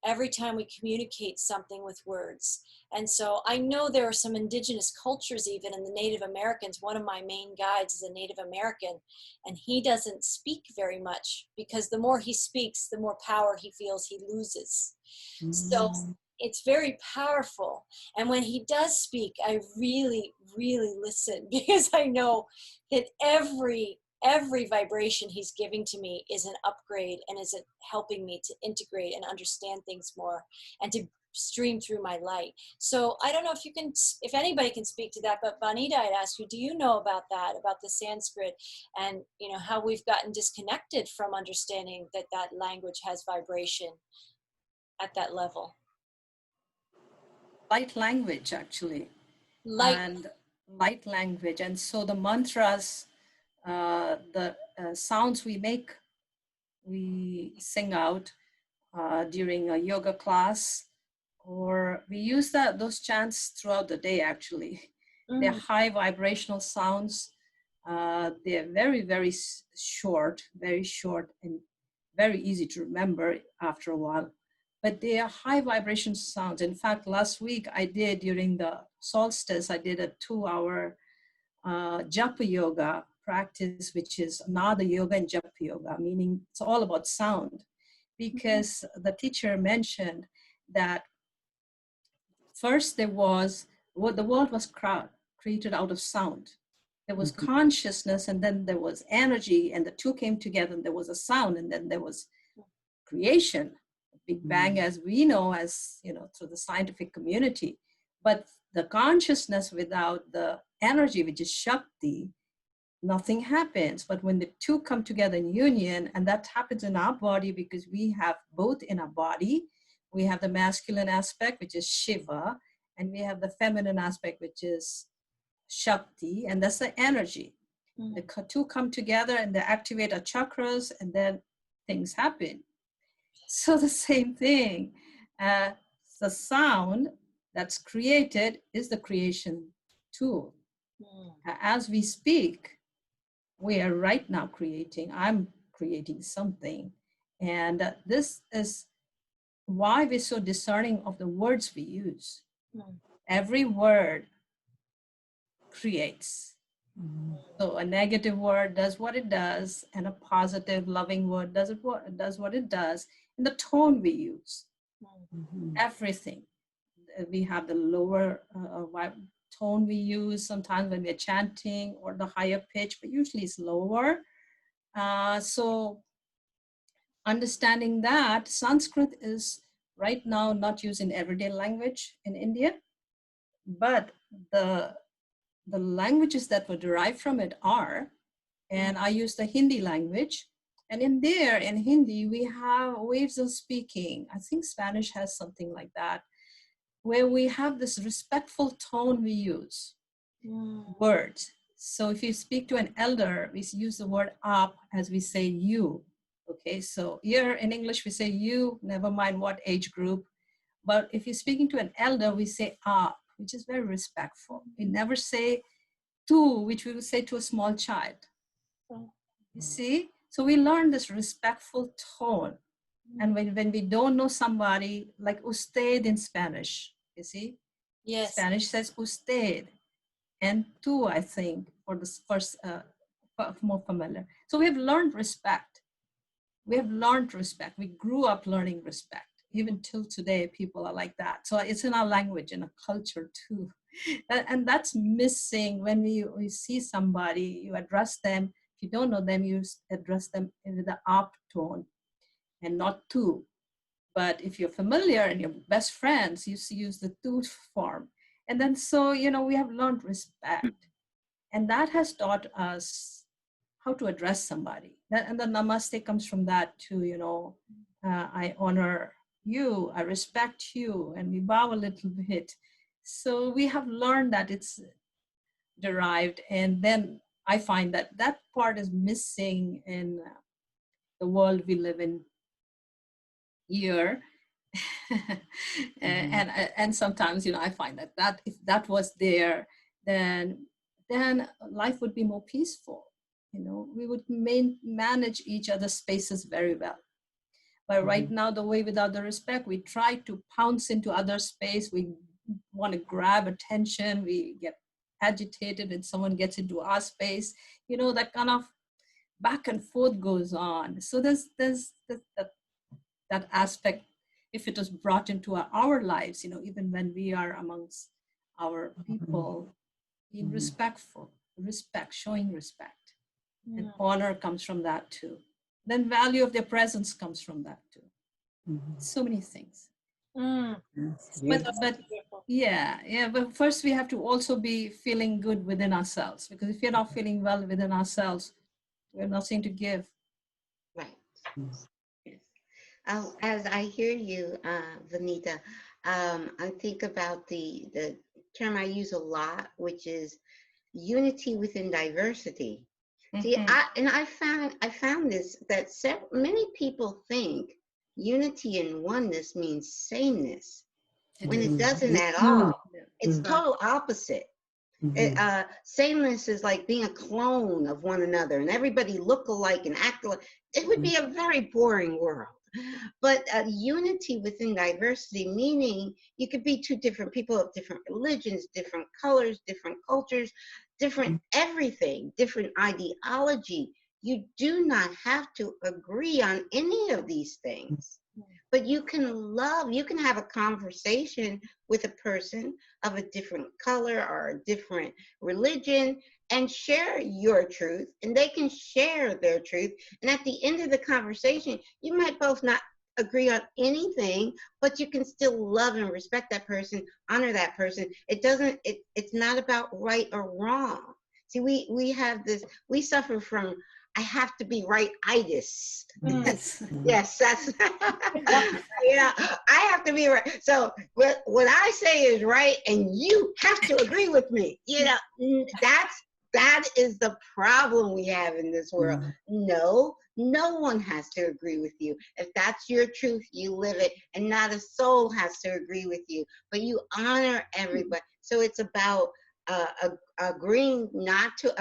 [SPEAKER 2] every time we communicate something with words. And so I know there are some indigenous cultures, even in the Native Americans. One of my main guides is a Native American, and he doesn't speak very much, because the more he speaks, the more power he feels he loses. So it's very powerful. And when he does speak, I really, really listen, because I know that every vibration he's giving to me is an upgrade and is helping me to integrate and understand things more and to stream through my light. So I don't know if anybody can speak to that, but Vanita, I'd ask you, do you know about that, about the Sanskrit, and how we've gotten disconnected from understanding that language has vibration at that level?
[SPEAKER 6] Light language, actually. Light language. And so the mantras, the sounds we make, we sing out during a yoga class, or we use those chants throughout the day, actually. They're high vibrational sounds. They're very, very short, and very easy to remember after a while. But they are high vibration sounds. In fact, last week during the solstice, I did a 2-hour japa yoga practice, which is Nada yoga and japa yoga, meaning it's all about sound. Because the teacher mentioned that first the world was created out of sound. There was consciousness, and then there was energy, and the two came together, and there was a sound, and then there was creation. Big Bang, as we know, through the scientific community. But the consciousness without the energy, which is Shakti, nothing happens. But when the two come together in union, and that happens in our body, because we have both in our body, we have the masculine aspect, which is Shiva, and we have the feminine aspect, which is Shakti, and that's the energy. The two come together and they activate our chakras, and then things happen. So the same thing, the sound that's created is the creation tool. As we speak, we are right now I'm creating something. And this is why we're so discerning of the words we use. Every word creates. So a negative word does what it does, and a positive, loving word does what it does. And the tone we use, everything. We have the lower tone we use sometimes when we're chanting, or the higher pitch, but usually it's lower. So understanding that Sanskrit is right now not used in everyday language in India, but the the languages that were derived from it are, and I use the Hindi language. And in there, in Hindi, we have ways of speaking. I think Spanish has something like that, where we have this respectful tone we use, words. So if you speak to an elder, we use the word "aap" as we say "you." Okay, so here in English, we say "you," never mind what age group. But if you're speaking to an elder, we say "aap," which is very respectful. We never say "tu," which we would say to a small child. You see? So we learn this respectful tone. And when we don't know somebody, like usted in Spanish, you see?
[SPEAKER 2] Yes.
[SPEAKER 6] Spanish says usted. And tu, I think, for the first, more familiar. So we have learned respect. We have learned respect. We grew up learning respect. Even till today, people are like that. So it's in our language, in our culture too. And that's missing when we see somebody, you address them. If you don't know them, you address them in the "aap" tone and not "tu." But if you're familiar and you're best friends, you use the "tu" form. And then so, we have learned respect. And that has taught us how to address somebody. And the namaste comes from that too, I honor you, I respect you, and we bow a little bit. So we have learned that it's derived. And then I find that that part is missing in the world we live in here. and sometimes, I find that if that was there, then life would be more peaceful. We would manage each other's spaces very well. But right now, the way without the respect, we try to pounce into other space. We want to grab attention. We get agitated when someone gets into our space. That kind of back and forth goes on. So there's that aspect. If it was brought into our lives, even when we are amongst our people, being respectful, showing respect. And honor comes from that too. Then value of their presence comes from that too. So many things. But yeah, but first we have to also be feeling good within ourselves, because if you're not feeling well within ourselves, we have nothing to give.
[SPEAKER 3] Right. Yes. As I hear you, Vanita, I think about the term I use a lot, which is unity within diversity. See, I found this, that many people think unity and oneness means sameness, when it doesn't at all. It's total opposite. Sameness is like being a clone of one another, and everybody look alike and act alike. It would be a very boring world. But unity within diversity, meaning you could be two different people of different religions, different colors, different cultures, different everything, different ideology. You do not have to agree on any of these things, but you can have a conversation with a person of a different color or a different religion and share your truth, and they can share their truth. And at the end of the conversation, you might both not agree on anything, but you can still love and respect that person, honor that person. It's not about right or wrong. See, we have this, we suffer from, I have to be right-itis. Yes, that's, yeah, I have to be right. So what I say is right, and you have to agree with me. That is the problem we have in this world. No one has to agree with you. If that's your truth, you live it, and not a soul has to agree with you, but you honor everybody. So it's about agreeing not to,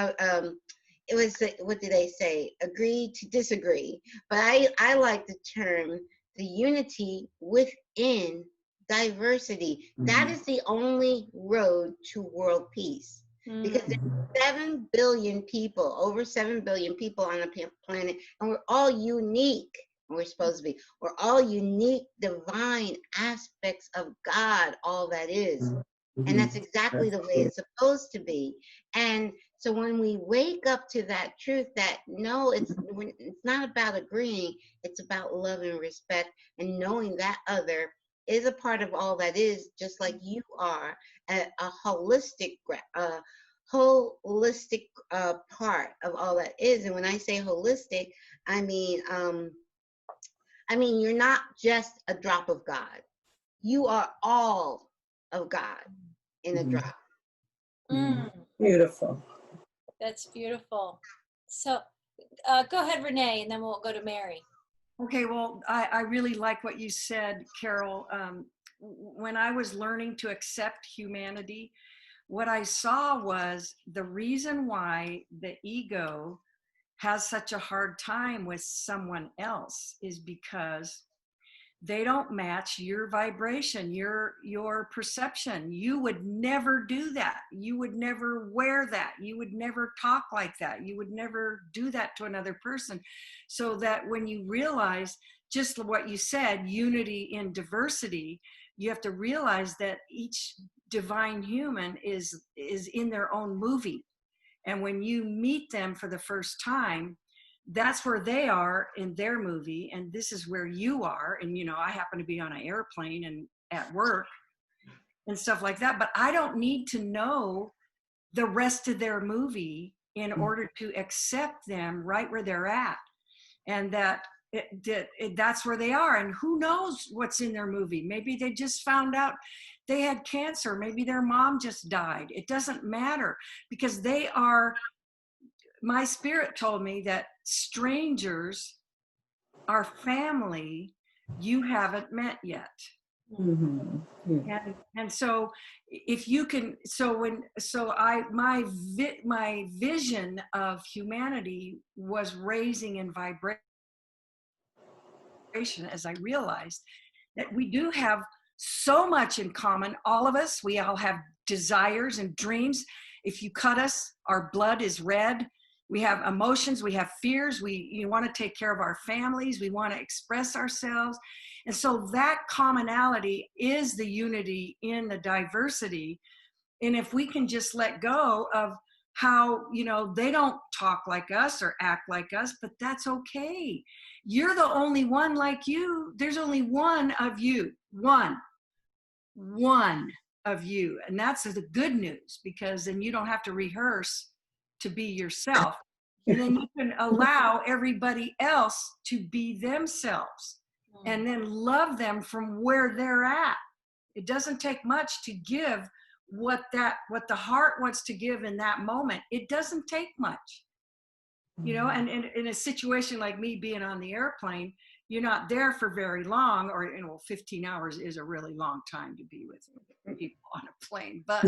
[SPEAKER 3] it was, what did they say? Agree to disagree. But I like the term, the unity within diversity. That is the only road to world peace. Because there's 7 billion people, over 7 billion people on the planet, and we're all unique. We're supposed to be. We're all unique, divine aspects of God, all that is. And that's exactly the way it's supposed to be. And so when we wake up to that truth that no, it's not about agreeing, it's about love and respect, and knowing that other is a part of all that is, just like you are, a holistic holistic part of all that is. And when I say holistic, I mean you're not just a drop of God. You are all of God in a drop.
[SPEAKER 5] Beautiful.
[SPEAKER 2] That's beautiful. So go ahead, Renee, and then we'll go to Mary.
[SPEAKER 4] Okay, well, I really like what you said, Carol. When I was learning to accept humanity, what I saw was the reason why the ego has such a hard time with someone else is because they don't match your vibration, your perception. You would never do that. You would never wear that. You would never talk like that. You would never do that to another person. So that when you realize just what you said, unity in diversity, you have to realize that each divine human is in their own movie. And when you meet them for the first time, that's where they are in their movie, and this is where you are. And I happen to be on an airplane and at work and stuff like that, but I don't need to know the rest of their movie in order to accept them right where they're at, and that's where they are. And who knows what's in their movie? Maybe they just found out they had cancer. Maybe their mom just died. It doesn't matter, because they are, my spirit told me that strangers are family you haven't met yet. And so if you can, my vision of humanity was raising in vibration as I realized that we do have so much in common. All of us, we all have desires and dreams. If you cut us, our blood is red. We have emotions, we have fears, we want to take care of our families, we want to express ourselves. And so that commonality is the unity in the diversity. And if we can just let go of how, they don't talk like us or act like us, but that's okay. You're the only one like you. There's only one of you, one of you. And that's the good news, because then you don't have to rehearse to be yourself. And then you can allow everybody else to be themselves and then love them from where they're at. It doesn't take much to give what the heart wants to give in that moment. It doesn't take much, and in a situation like me being on the airplane, you're not there for very long, or 15 hours is a really long time to be with people on a plane, but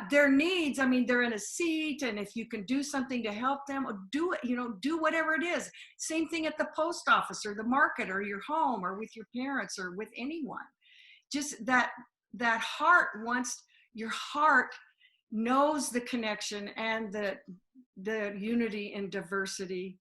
[SPEAKER 4] their needs, they're in a seat, and if you can do something to help them, do it, do whatever it is. Same thing at the post office or the market or your home or with your parents or with anyone. Just that your heart knows the connection and the unity and diversity.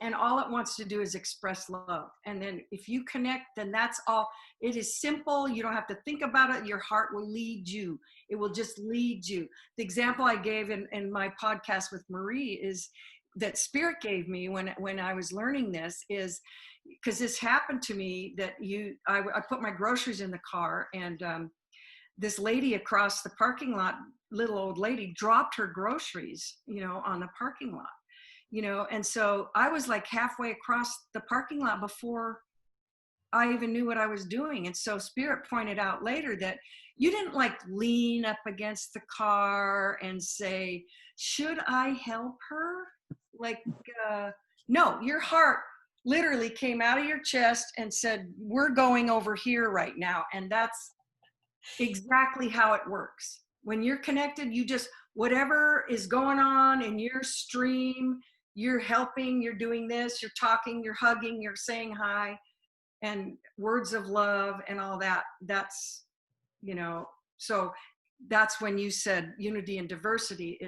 [SPEAKER 4] And all it wants to do is express love. And then if you connect, then that's all. It is simple. You don't have to think about it. Your heart will lead you. It will just lead you. The example I gave in my podcast with Marie is that Spirit gave me when I was learning this, is because this happened to me, that I put my groceries in the car, and this lady across the parking lot, little old lady, dropped her groceries, on the parking lot. And so I was like halfway across the parking lot before I even knew what I was doing. And so Spirit pointed out later that you didn't lean up against the car and say, should I help her? No, your heart literally came out of your chest and said, we're going over here right now. And that's exactly how it works. When you're connected, you just, whatever is going on in your stream, you're helping, you're doing this, you're talking, you're hugging, you're saying hi, and words of love and all that. That's, so that's when you said unity and diversity.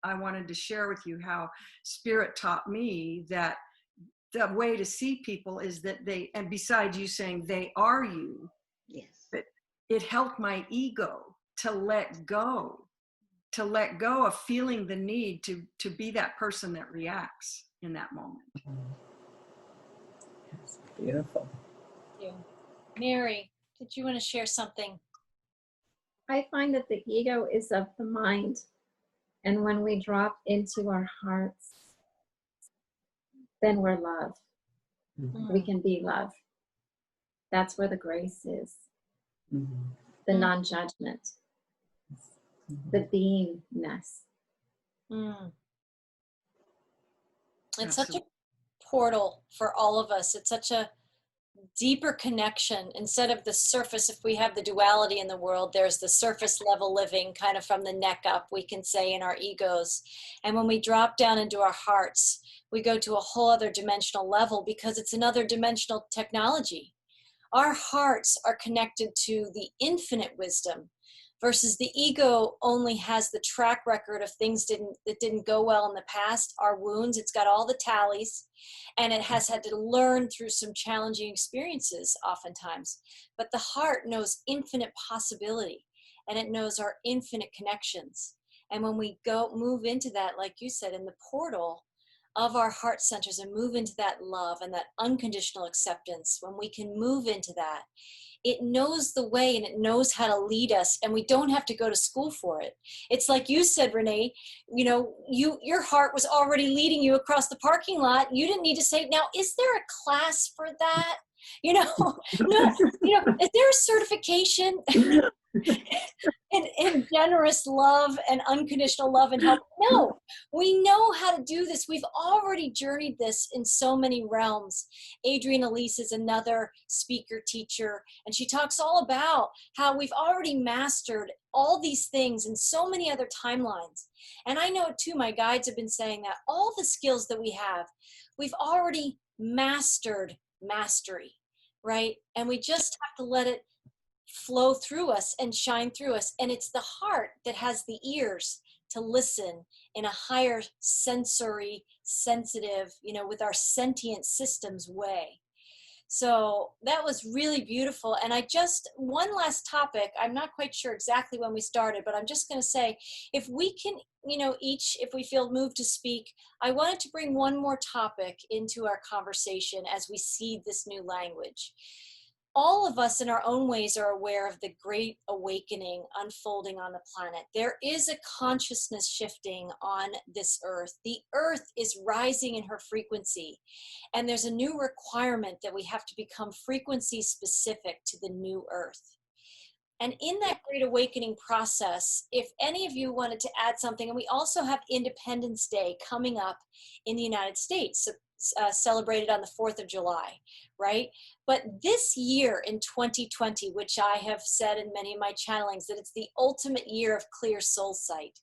[SPEAKER 4] I wanted to share with you how Spirit taught me that the way to see people is that and besides you saying they are you,
[SPEAKER 3] Yes.
[SPEAKER 4] but it helped my ego to let go of feeling the need to be that person that reacts in that moment.
[SPEAKER 5] Yes, beautiful.
[SPEAKER 2] Thank you. Mary, did you want to share something?
[SPEAKER 7] I find that the ego is of the mind, And when we drop into our hearts, then we're love. We can be love. That's where the grace is. The non-judgment. The beingness.
[SPEAKER 2] It's such a portal for all of us. It's such a deeper connection instead of the surface. If we have the duality in the world, there's the surface level living kind of from the neck up, we can say, in our egos. And when we drop down into our hearts, we go to a whole other dimensional level because it's another dimensional technology. Our hearts are connected to the infinite wisdom versus the ego only has the track record of things that didn't go well in the past, our wounds. It's got all the tallies, and it has had to learn through some challenging experiences oftentimes. But the heart knows infinite possibility, and it knows our infinite connections. And when we move into that, like you said, in the portal of our heart centers and move into that love and that unconditional acceptance, when we can move into that, it knows the way and it knows how to lead us, and we don't have to go to school for it. It's like you said, Renee, your heart was already leading you across the parking lot. You didn't need to say, now, is there a class for that? No, is there a certification in generous love and unconditional love and help? No, we know how to do this. We've already journeyed this in so many realms. Adrienne Elise is another speaker teacher, and she talks all about how we've already mastered all these things in so many other timelines. And I know too, my guides have been saying that all the skills that we have, we've already mastered mastery, right? And we just have to let it flow through us and shine through us. And it's the heart that has the ears to listen in a higher sensory, sensitive, with our sentient systems way. So that was really beautiful. And one last topic, I'm not quite sure exactly when we started, but I'm just going to say, if we can, if we feel moved to speak, I wanted to bring one more topic into our conversation as we seed this new language. All of us in our own ways are aware of the great awakening unfolding on the planet. There is a consciousness shifting on this earth. The earth is rising in her frequency, and there's a new requirement that we have to become frequency specific to the new earth. And in that great awakening process, if any of you wanted to add something, and we also have Independence Day coming up in the United States, celebrated on the 4th of July, right? But this year in 2020, which I have said in many of my channelings, that it's the ultimate year of clear soul sight.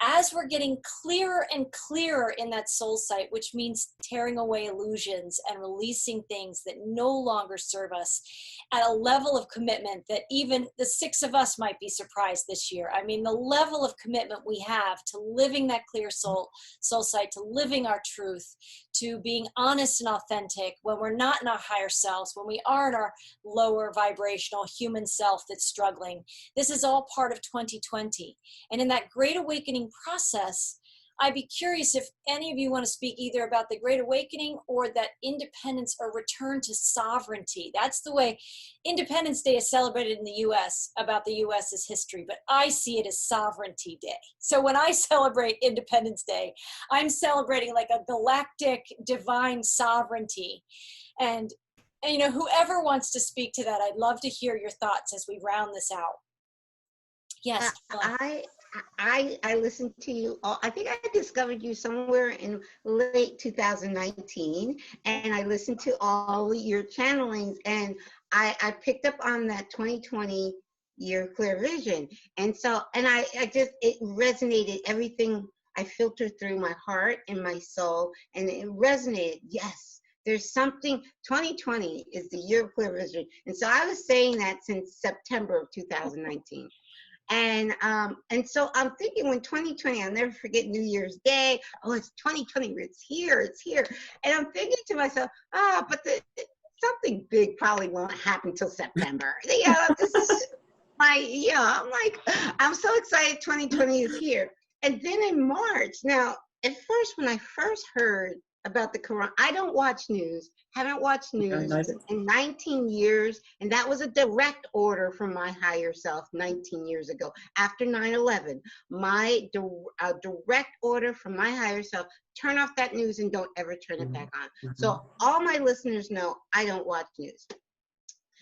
[SPEAKER 2] As we're getting clearer and clearer in that soul sight, which means tearing away illusions and releasing things that no longer serve us at a level of commitment that even the 6 of us might be surprised this year. I mean, the level of commitment we have to living that clear soul sight, to living our truth, to being honest and authentic when we're not in our higher selves, when we are in our lower vibrational human self that's struggling. This is all part of 2020. And in that great awakening process, I'd be curious if any of you want to speak either about the Great Awakening or that independence or return to sovereignty. That's the way Independence Day is celebrated in the U.S., about the U.S.'s history, but I see it as Sovereignty Day. So when I celebrate Independence Day, I'm celebrating like a galactic divine sovereignty. And whoever wants to speak to that, I'd love to hear your thoughts as we round this out. Yes.
[SPEAKER 3] I listened to you. I think I discovered you somewhere in late 2019, and I listened to all your channelings, and I picked up on that 2020 year clear vision. And so, it resonated, everything I filtered through my heart and my soul, and it resonated. Yes, there's something, 2020 is the year of clear vision. And so I was saying that since September of 2019. And so I'm thinking when 2020, I'll never forget New Year's Day. Oh, it's 2020, it's here. And I'm thinking to myself, but something big probably won't happen till September. This is I'm like, I'm so excited 2020 is here. And then in March, now, at first, when I first heard about the corona. I don't watch news. Haven't watched news in 19 years, and that was a direct order from my higher self 19 years ago. After 9/11, my direct order from my higher self: turn off that news and don't ever turn it back on. So all my listeners know I don't watch news.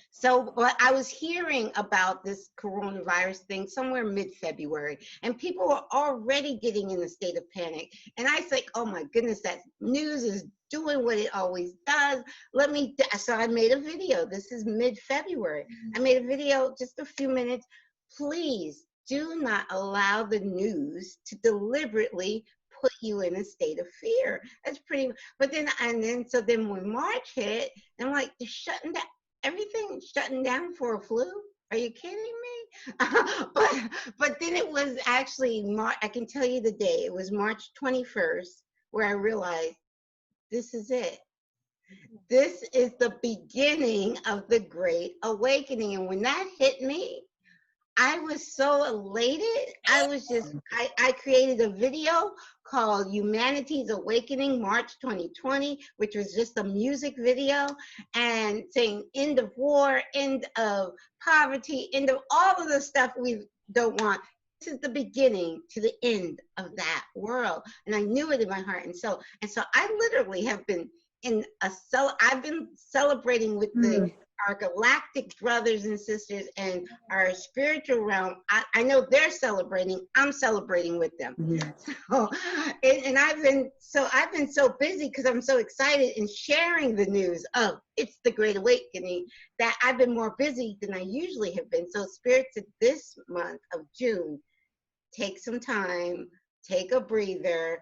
[SPEAKER 3] So, but I was hearing about this coronavirus thing somewhere mid-February, and people were already getting in a state of panic. And I think, oh my goodness, that news is doing what it always does. So I made a video. This is mid-February. I made a video, just a few minutes. Please do not allow the news to deliberately put you in a state of fear. That's pretty, but then when March hit, I'm like, they're shutting down. Everything shutting down for a flu? Are you kidding me? But then it was actually I can tell you the day. It was March 21st where I realized this is it. This is the beginning of the Great Awakening. And when that hit me, I was so elated. I created a video called Humanity's Awakening March 2020, which was just a music video, and saying end of war, end of poverty, end of all of the stuff we don't want. This is the beginning to the end of that world. And I knew it in my heart. And so I literally have been I've been celebrating with our galactic brothers and sisters and our spiritual realm. I know they're celebrating. I'm celebrating with them. So, and I've been so busy because I'm so excited in sharing the news of it's the Great Awakening that I've been more busy than I usually have been. So Spirit said this month of June, take some time, take a breather,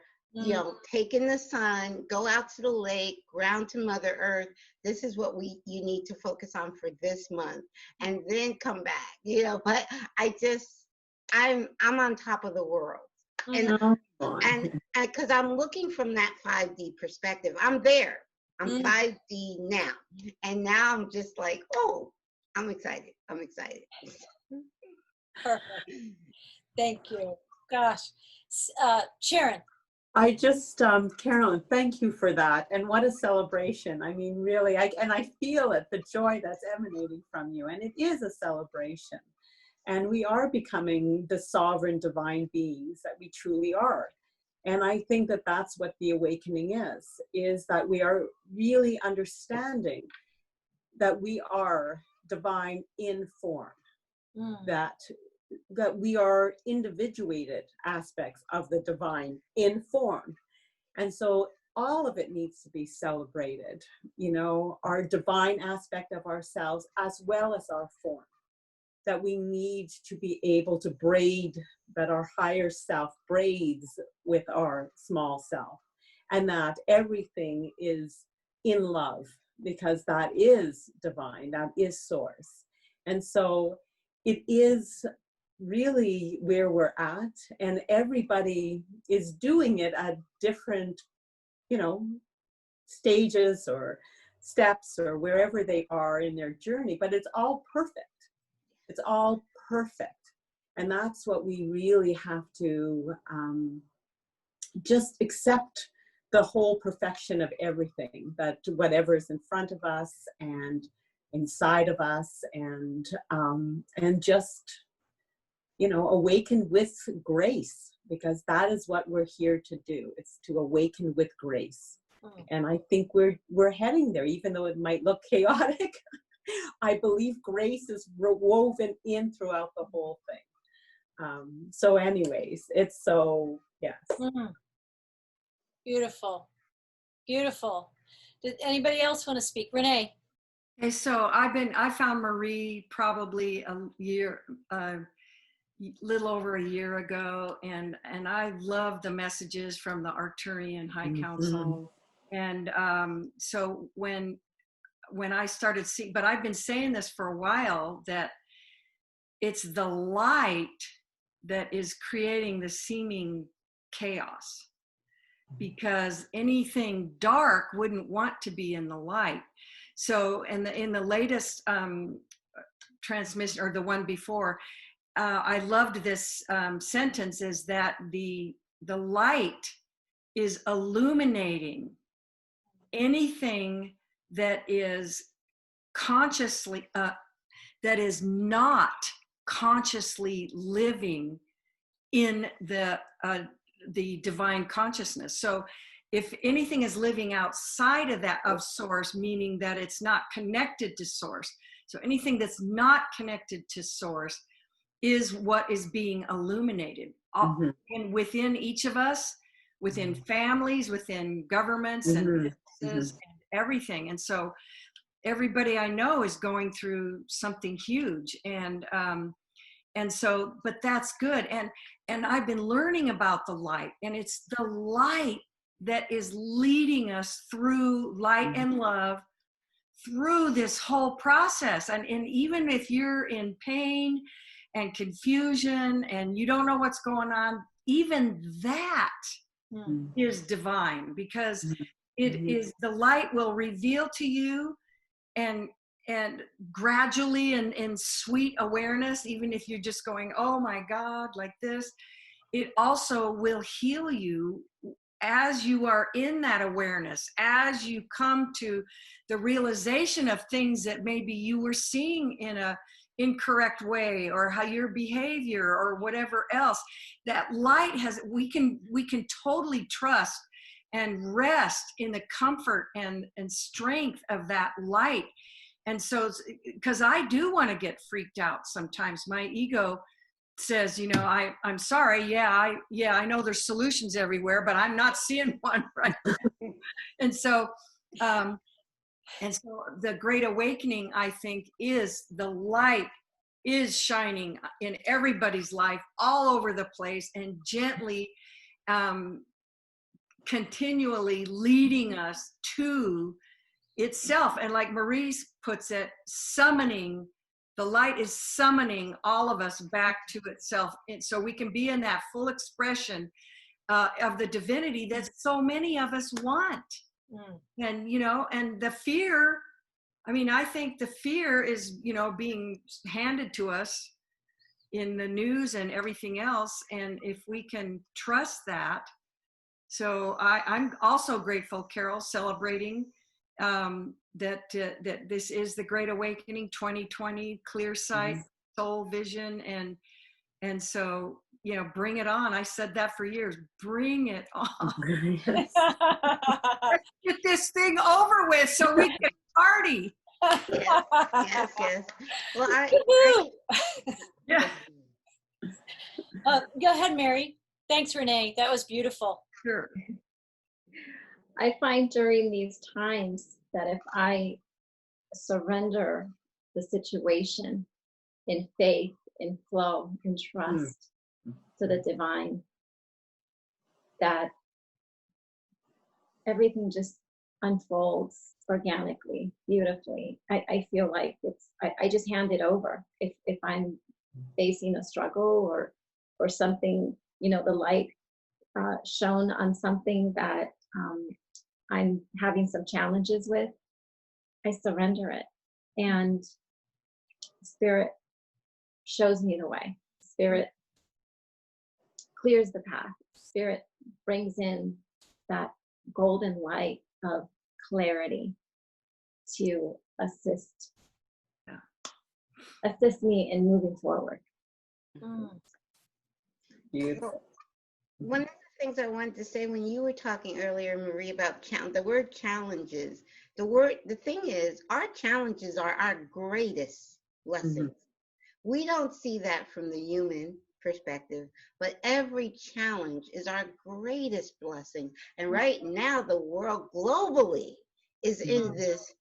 [SPEAKER 3] take in the sun, go out to the lake, ground to Mother Earth. This is what you need to focus on for this month, and then come back. But I'm on top of the world, and because I'm looking from that 5D perspective. I'm there. I'm 5D now, and now I'm just like, oh, I'm excited.
[SPEAKER 2] Perfect. Thank you. Gosh, Sharon.
[SPEAKER 5] I just, Carolyn, thank you for that. And what a celebration. I mean, really, I feel it, the joy that's emanating from you. And it is a celebration. And we are becoming the sovereign divine beings that we truly are. And I think that that's what the awakening is that we are really understanding that we are divine in form, that we are individuated aspects of the divine in form. And so all of it needs to be celebrated, our divine aspect of ourselves as well as our form, that we need to be able to braid, that our higher self braids with our small self, and that everything is in love, because that is divine, that is source. And so it is really where we're at, and everybody is doing it at different stages or steps or wherever they are in their journey, but it's all perfect. And that's what we really have to just accept, the whole perfection of everything, that whatever is in front of us and inside of us, and just awaken with grace, because that is what we're here to do. It's to awaken with grace. And I think we're heading there, even though it might look chaotic. I believe grace is woven in throughout the whole thing. So anyways, it's so, yes.
[SPEAKER 2] Beautiful. Did anybody else want to speak? Renee.
[SPEAKER 4] Okay, so I found Marie probably little over a year ago, and I love the messages from the Arcturian High Council. And so when I started seeing, but I've been saying this for a while, that it's the light that is creating the seeming chaos, because anything dark wouldn't want to be in the light. So in the latest transmission, or the one before, I loved this sentence, is that the light is illuminating anything that is consciously, that is not consciously living in the divine consciousness. So if anything is living outside of that, of source, meaning that it's not connected to source. So anything that's not connected to source is what is being illuminated. And within each of us, within families, within governments and businesses and everything. And so everybody I know is going through something huge. And so, but that's good. And I've been learning about the light, and it's the light that is leading us through light and love through this whole process. And even if you're in pain and confusion and you don't know what's going on, even that is divine, because it is, the light will reveal to you, and gradually in sweet awareness, even if you're just going, oh my God, like this, it also will heal you as you are in that awareness, as you come to the realization of things that maybe you were seeing in a incorrect way, or how your behavior or whatever else. That light has, we can totally trust and rest in the comfort and strength of that light. And so, because I do want to get freaked out sometimes. My ego says, you know, I'm sorry, I know there's solutions everywhere, but I'm not seeing one right now. And so the Great Awakening, I think, is the light is shining in everybody's life all over the place, and gently, continually leading us to itself. And like Maurice puts it, summoning, the light is summoning all of us back to itself. And so we can be in that full expression of the divinity that so many of us want. And, you know, and the fear, I mean, I think the fear is, you know, being handed to us in the news and everything else. And if we can trust that. So I'm also grateful, Carol, celebrating that this is the Great Awakening 2020, clear sight, soul vision. And so, you know, bring it on. I said that for years, bring it on. Let's get this thing over with so we can party.
[SPEAKER 3] Yes. Well,
[SPEAKER 4] Yeah.
[SPEAKER 2] Go ahead, Mary. Thanks, Renee. That was beautiful.
[SPEAKER 4] Sure.
[SPEAKER 7] I find during these times that if I surrender the situation in faith, in flow, in trust to the divine, that everything just unfolds organically, beautifully. I feel like I just hand it over. If I'm facing a struggle or something, you know, the light shone on something that I'm having some challenges with, I surrender it. And Spirit shows me the way. Spirit clears the path. Spirit brings in that golden light of clarity to assist me in moving forward.
[SPEAKER 5] Beautiful.
[SPEAKER 3] one of the things I wanted to say when you were talking earlier, Marie, about the word challenges, the thing is, our challenges are our greatest blessings. We don't see that from the human perspective, but every challenge is our greatest blessing. And right now, the world globally is in this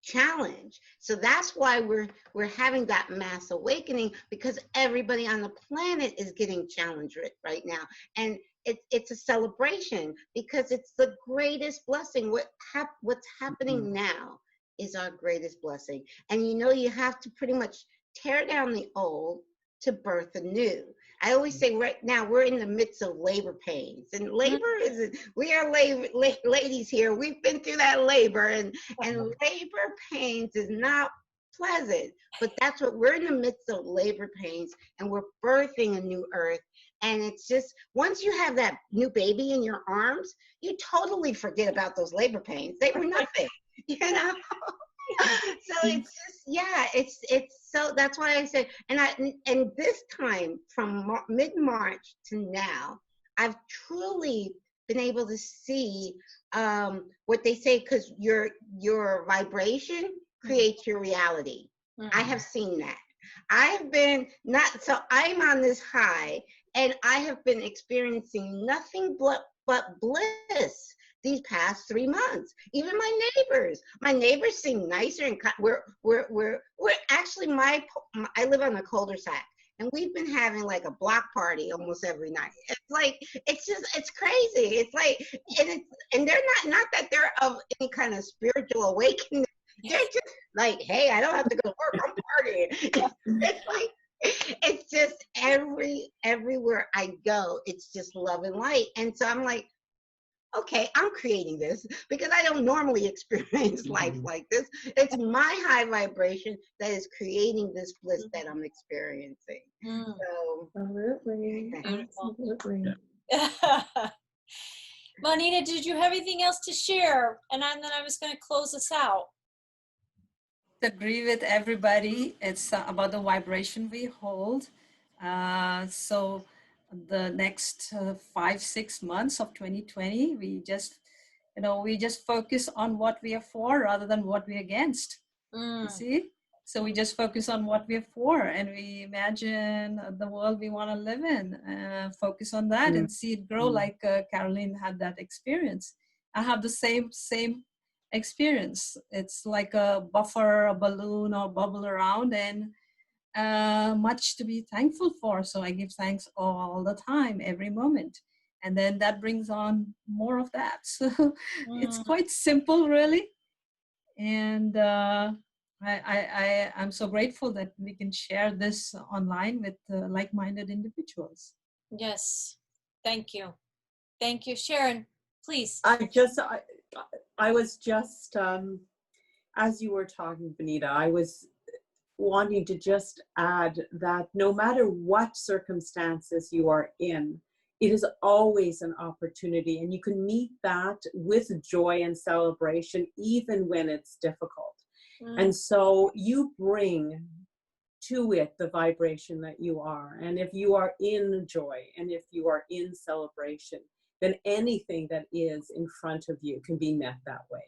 [SPEAKER 3] challenge. So that's why we're having that mass awakening, because everybody on the planet is getting challenged right now. And it's a celebration because it's the greatest blessing. What's happening now is our greatest blessing. And you know, you have to pretty much tear down the old to birth the new. I always say right now we're in the midst of labor pains, and labor we are ladies here. We've been through that labor, and labor pains is not pleasant. But that's what we're in the midst of, labor pains, and we're birthing a new earth. And it's just, once you have that new baby in your arms, you totally forget about those labor pains. They were nothing, you know? So it's just, yeah, it's so, that's why I said, and this time from mid-March to now, I've truly been able to see what they say, because your vibration creates your reality. I have seen that. I've been so I'm on this high, and I have been experiencing nothing but bliss these past 3 months. Even my neighbors seem nicer, and we're actually, I live on the cul-de-sac, and we've been having like a block party almost every night. It's like, it's crazy. It's like, and they're not that they're of any kind of spiritual awakening. They're just like, hey, I don't have to go to work, I'm partying. It's like, it's just everywhere I go, it's just love and light. And so I'm like, okay, I'm creating this, because I don't normally experience life like this. It's my high vibration that is creating this bliss that I'm experiencing. So,
[SPEAKER 7] Absolutely.
[SPEAKER 2] Beautiful.
[SPEAKER 7] Absolutely.
[SPEAKER 2] Monita, did you have anything else to share? And then I was going to close us out.
[SPEAKER 6] Agree with everybody. It's about the vibration we hold. So the next 5-6 months of 2020, we just focus on what we are for rather than what we're against. You see? So we just focus on what we're for, and we imagine the world we want to live in, focus on that and see it grow, like Caroline had that experience. I have the same experience. It's like a buffer, a balloon, or bubble around, and much to be thankful for. So I give thanks all the time, every moment, and then that brings on more of that. So it's quite simple, really. And I'm so grateful that we can share this online with like-minded individuals.
[SPEAKER 2] Yes, thank you. Thank you. Sharon, please.
[SPEAKER 5] I was just, as you were talking, Benita, I was wanting to just add that no matter what circumstances you are in, it is always an opportunity, and you can meet that with joy and celebration, even when it's difficult. And so you bring to it the vibration that you are. And if you are in joy, and if you are in celebration, then anything that is in front of you can be met that way.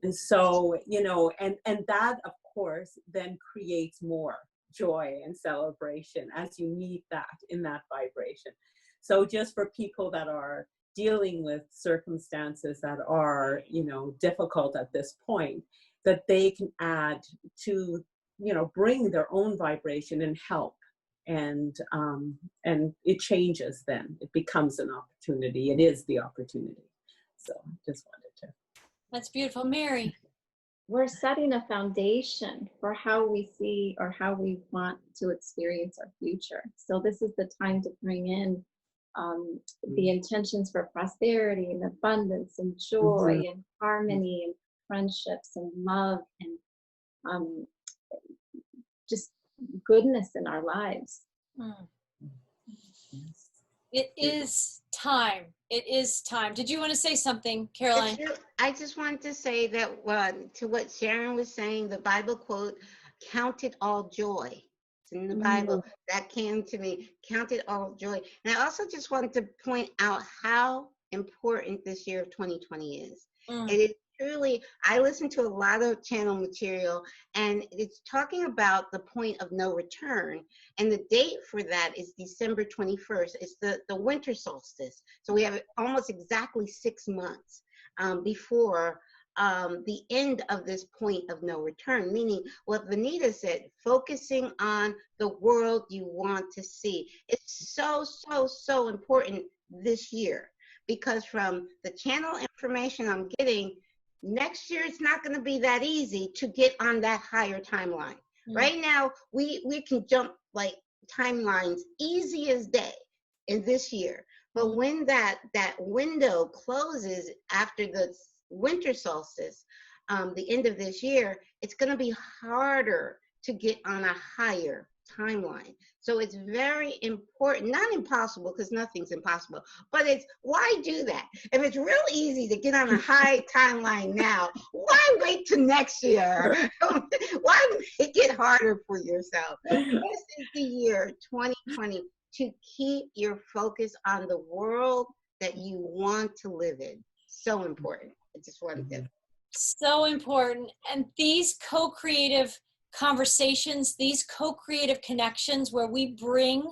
[SPEAKER 5] And so, and that, of course, then creates more joy and celebration as you meet that in that vibration. So just for people that are dealing with circumstances that are, difficult at this point, that they can add to, bring their own vibration and help. And it changes then. It becomes an opportunity. It is the opportunity. So just wanted to.
[SPEAKER 2] That's beautiful. Mary.
[SPEAKER 7] We're setting a foundation for how we see or how we want to experience our future. So this is the time to bring in the intentions for prosperity and abundance and joy and harmony and friendships and love and just goodness in our lives.
[SPEAKER 2] It is time. It is time. Did you want to say something, Caroline?
[SPEAKER 3] I just wanted to say that to what Sharon was saying, the Bible quote, "Count it all joy." It's in the Bible. That came to me. Count it all joy. And I also just wanted to point out how important this year of 2020 is. It is truly, I listen to a lot of channel material, and it's talking about the point of no return. And the date for that is December 21st. It's the winter solstice. So we have almost exactly 6 months before the end of this point of no return, meaning what Benita said, focusing on the world you want to see. It's so, so, so important this year, because from the channel information I'm getting, next year it's not going to be that easy to get on that higher timeline. Right now, we can jump like timelines easy as day in this year. But when that window closes after the winter solstice, the end of this year, it's going to be harder to get on a higher timeline. So it's very important, not impossible, because nothing's impossible, but it's, why do that? If it's real easy to get on a high timeline now, why wait till next year? Why make it harder for yourself? This is the year 2020 to keep your focus on the world that you want to live in. So important. I just wanted to.
[SPEAKER 2] So important. And these co-creative conversations, these co-creative connections where we bring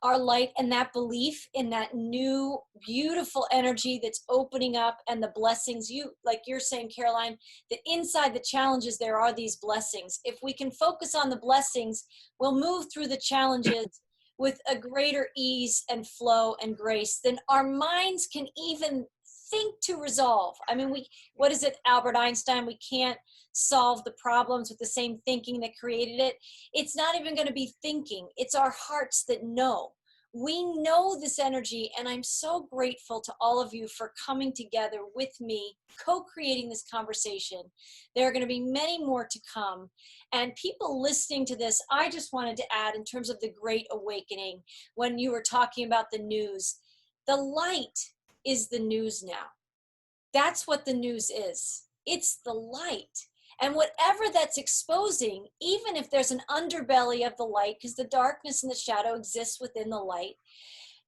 [SPEAKER 2] our light and that belief in that new beautiful energy that's opening up, and the blessings, you, like you're saying, Caroline, that inside the challenges there are these blessings. If we can focus on the blessings, we'll move through the challenges with a greater ease and flow and grace than our minds can even think to resolve. I mean, what is it, Albert Einstein? We can't solve the problems with the same thinking that created it. It's not even going to be thinking. It's our hearts that know. We know this energy, and I'm so grateful to all of you for coming together with me, co-creating this conversation. There are going to be many more to come. And people listening to this, I just wanted to add, in terms of the Great Awakening, when you were talking about the news, the light is the news now. That's what the news is. It's the light. And whatever that's exposing, even if there's an underbelly of the light, because the darkness and the shadow exists within the light,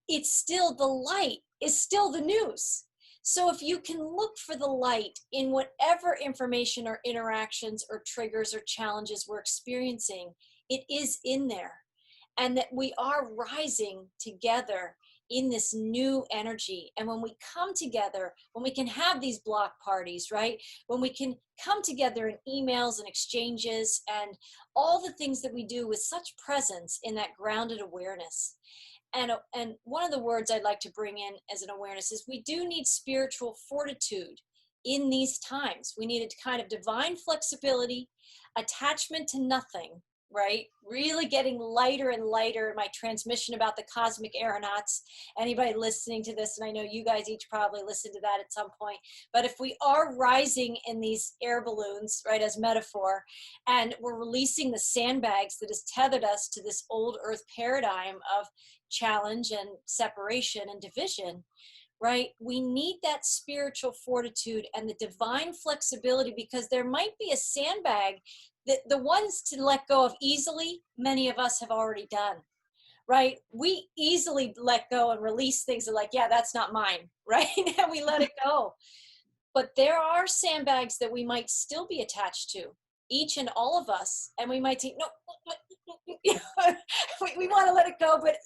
[SPEAKER 2] it's still, the light is still the news. So if you can look for the light in whatever information or interactions or triggers or challenges we're experiencing, it is in there. And that we are rising together in this new energy. And when we come together, when we can have these block parties, right? When we can come together in emails and exchanges and all the things that we do with such presence in that grounded awareness. And one of the words I'd like to bring in as an awareness is we do need spiritual fortitude in these times. We need a kind of divine flexibility, attachment to nothing, right? Really getting lighter and lighter in my transmission about the cosmic aeronauts. Anybody listening to this, and I know you guys each probably listened to that at some point, but if we are rising in these air balloons, right, as metaphor, and we're releasing the sandbags that has tethered us to this old earth paradigm of challenge and separation and division, right? We need that spiritual fortitude and the divine flexibility, because there might be a sandbag that the ones to let go of easily, many of us have already done, right? We easily let go and release things that, like, yeah, that's not mine, right? And we let it go. But there are sandbags that we might still be attached to, each and all of us. And we might think, no, we want to let it go, but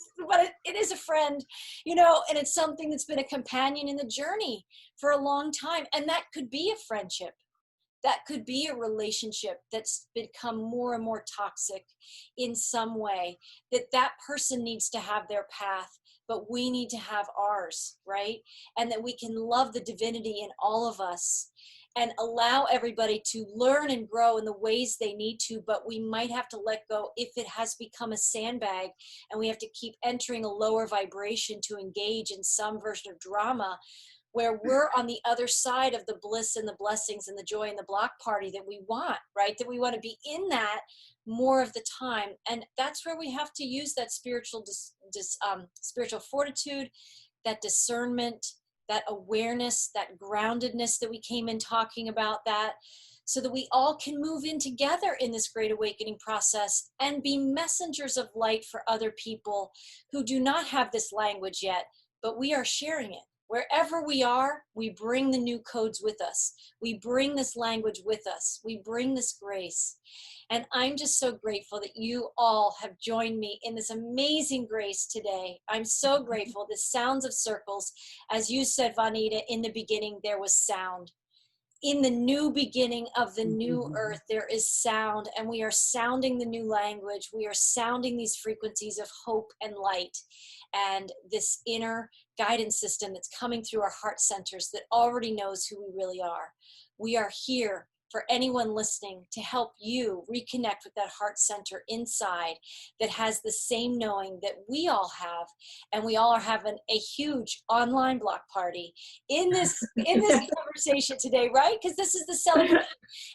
[SPEAKER 2] it is a friend, and it's something that's been a companion in the journey for a long time. And that could be a friendship. That could be a relationship that's become more and more toxic in some way, that person needs to have their path, but we need to have ours, right? And that we can love the divinity in all of us and allow everybody to learn and grow in the ways they need to, but we might have to let go if it has become a sandbag and we have to keep entering a lower vibration to engage in some version of drama, where we're on the other side of the bliss and the blessings and the joy and the block party that we want, right? That we want to be in that more of the time. And that's where we have to use that spiritual fortitude, that discernment, that awareness, that groundedness that we came in talking about, that so that we all can move in together in this great awakening process and be messengers of light for other people who do not have this language yet, but we are sharing it. Wherever we are, we bring the new codes with us. We bring this language with us. We bring this grace. And I'm just so grateful that you all have joined me in this amazing grace today. I'm so grateful. The sounds of circles, as you said, Vanita, in the beginning, there was sound. In the new beginning of the new earth, there is sound, and we are sounding the new language. We are sounding these frequencies of hope and light, and this inner guidance system that's coming through our heart centers that already knows who we really are. We are here for anyone listening to help you reconnect with that heart center inside that has the same knowing that we all have. And we all are having a huge online block party in this conversation today, right? Because this is the celebration.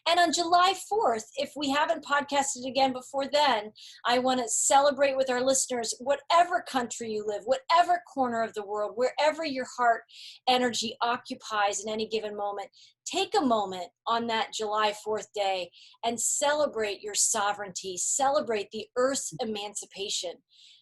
[SPEAKER 2] And on July 4th, if we haven't podcasted again before then, I want to celebrate with our listeners, whatever country you live, whatever corner of the world, wherever your heart energy occupies in any given moment, take a moment on that July 4th day and celebrate your sovereignty, celebrate the Earth's emancipation,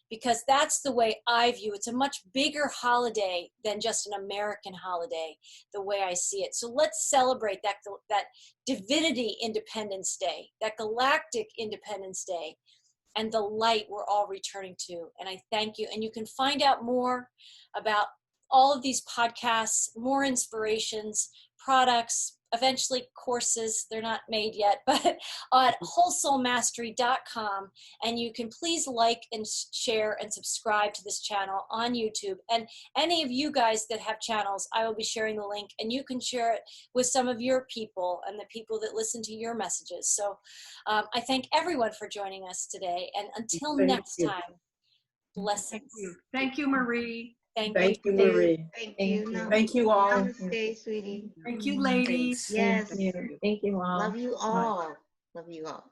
[SPEAKER 2] because that's the way I view it. It's a much bigger holiday than just an American holiday, the way I see it. So let's celebrate that Divinity Independence Day, that Galactic Independence Day, and the light we're all returning to. And I thank you. And you can find out more about all of these podcasts, more inspirations, products, eventually courses. They're not made yet, but on wholesoulmastery.com. And you can please like and share and subscribe to this channel on YouTube. And any of you guys that have channels, I will be sharing the link, and you can share it with some of your people and the people that listen to your messages. So I thank everyone for joining us today. And until next time, blessings.
[SPEAKER 4] Thank you, Marie.
[SPEAKER 2] Thank
[SPEAKER 5] you, Marie.
[SPEAKER 3] Thank
[SPEAKER 7] Thank
[SPEAKER 3] you.
[SPEAKER 7] you.
[SPEAKER 5] Thank you all.
[SPEAKER 3] Namaste, sweetie.
[SPEAKER 4] Thank you, ladies.
[SPEAKER 3] Yes.
[SPEAKER 7] Thank you all.
[SPEAKER 3] Love you all. Love you all.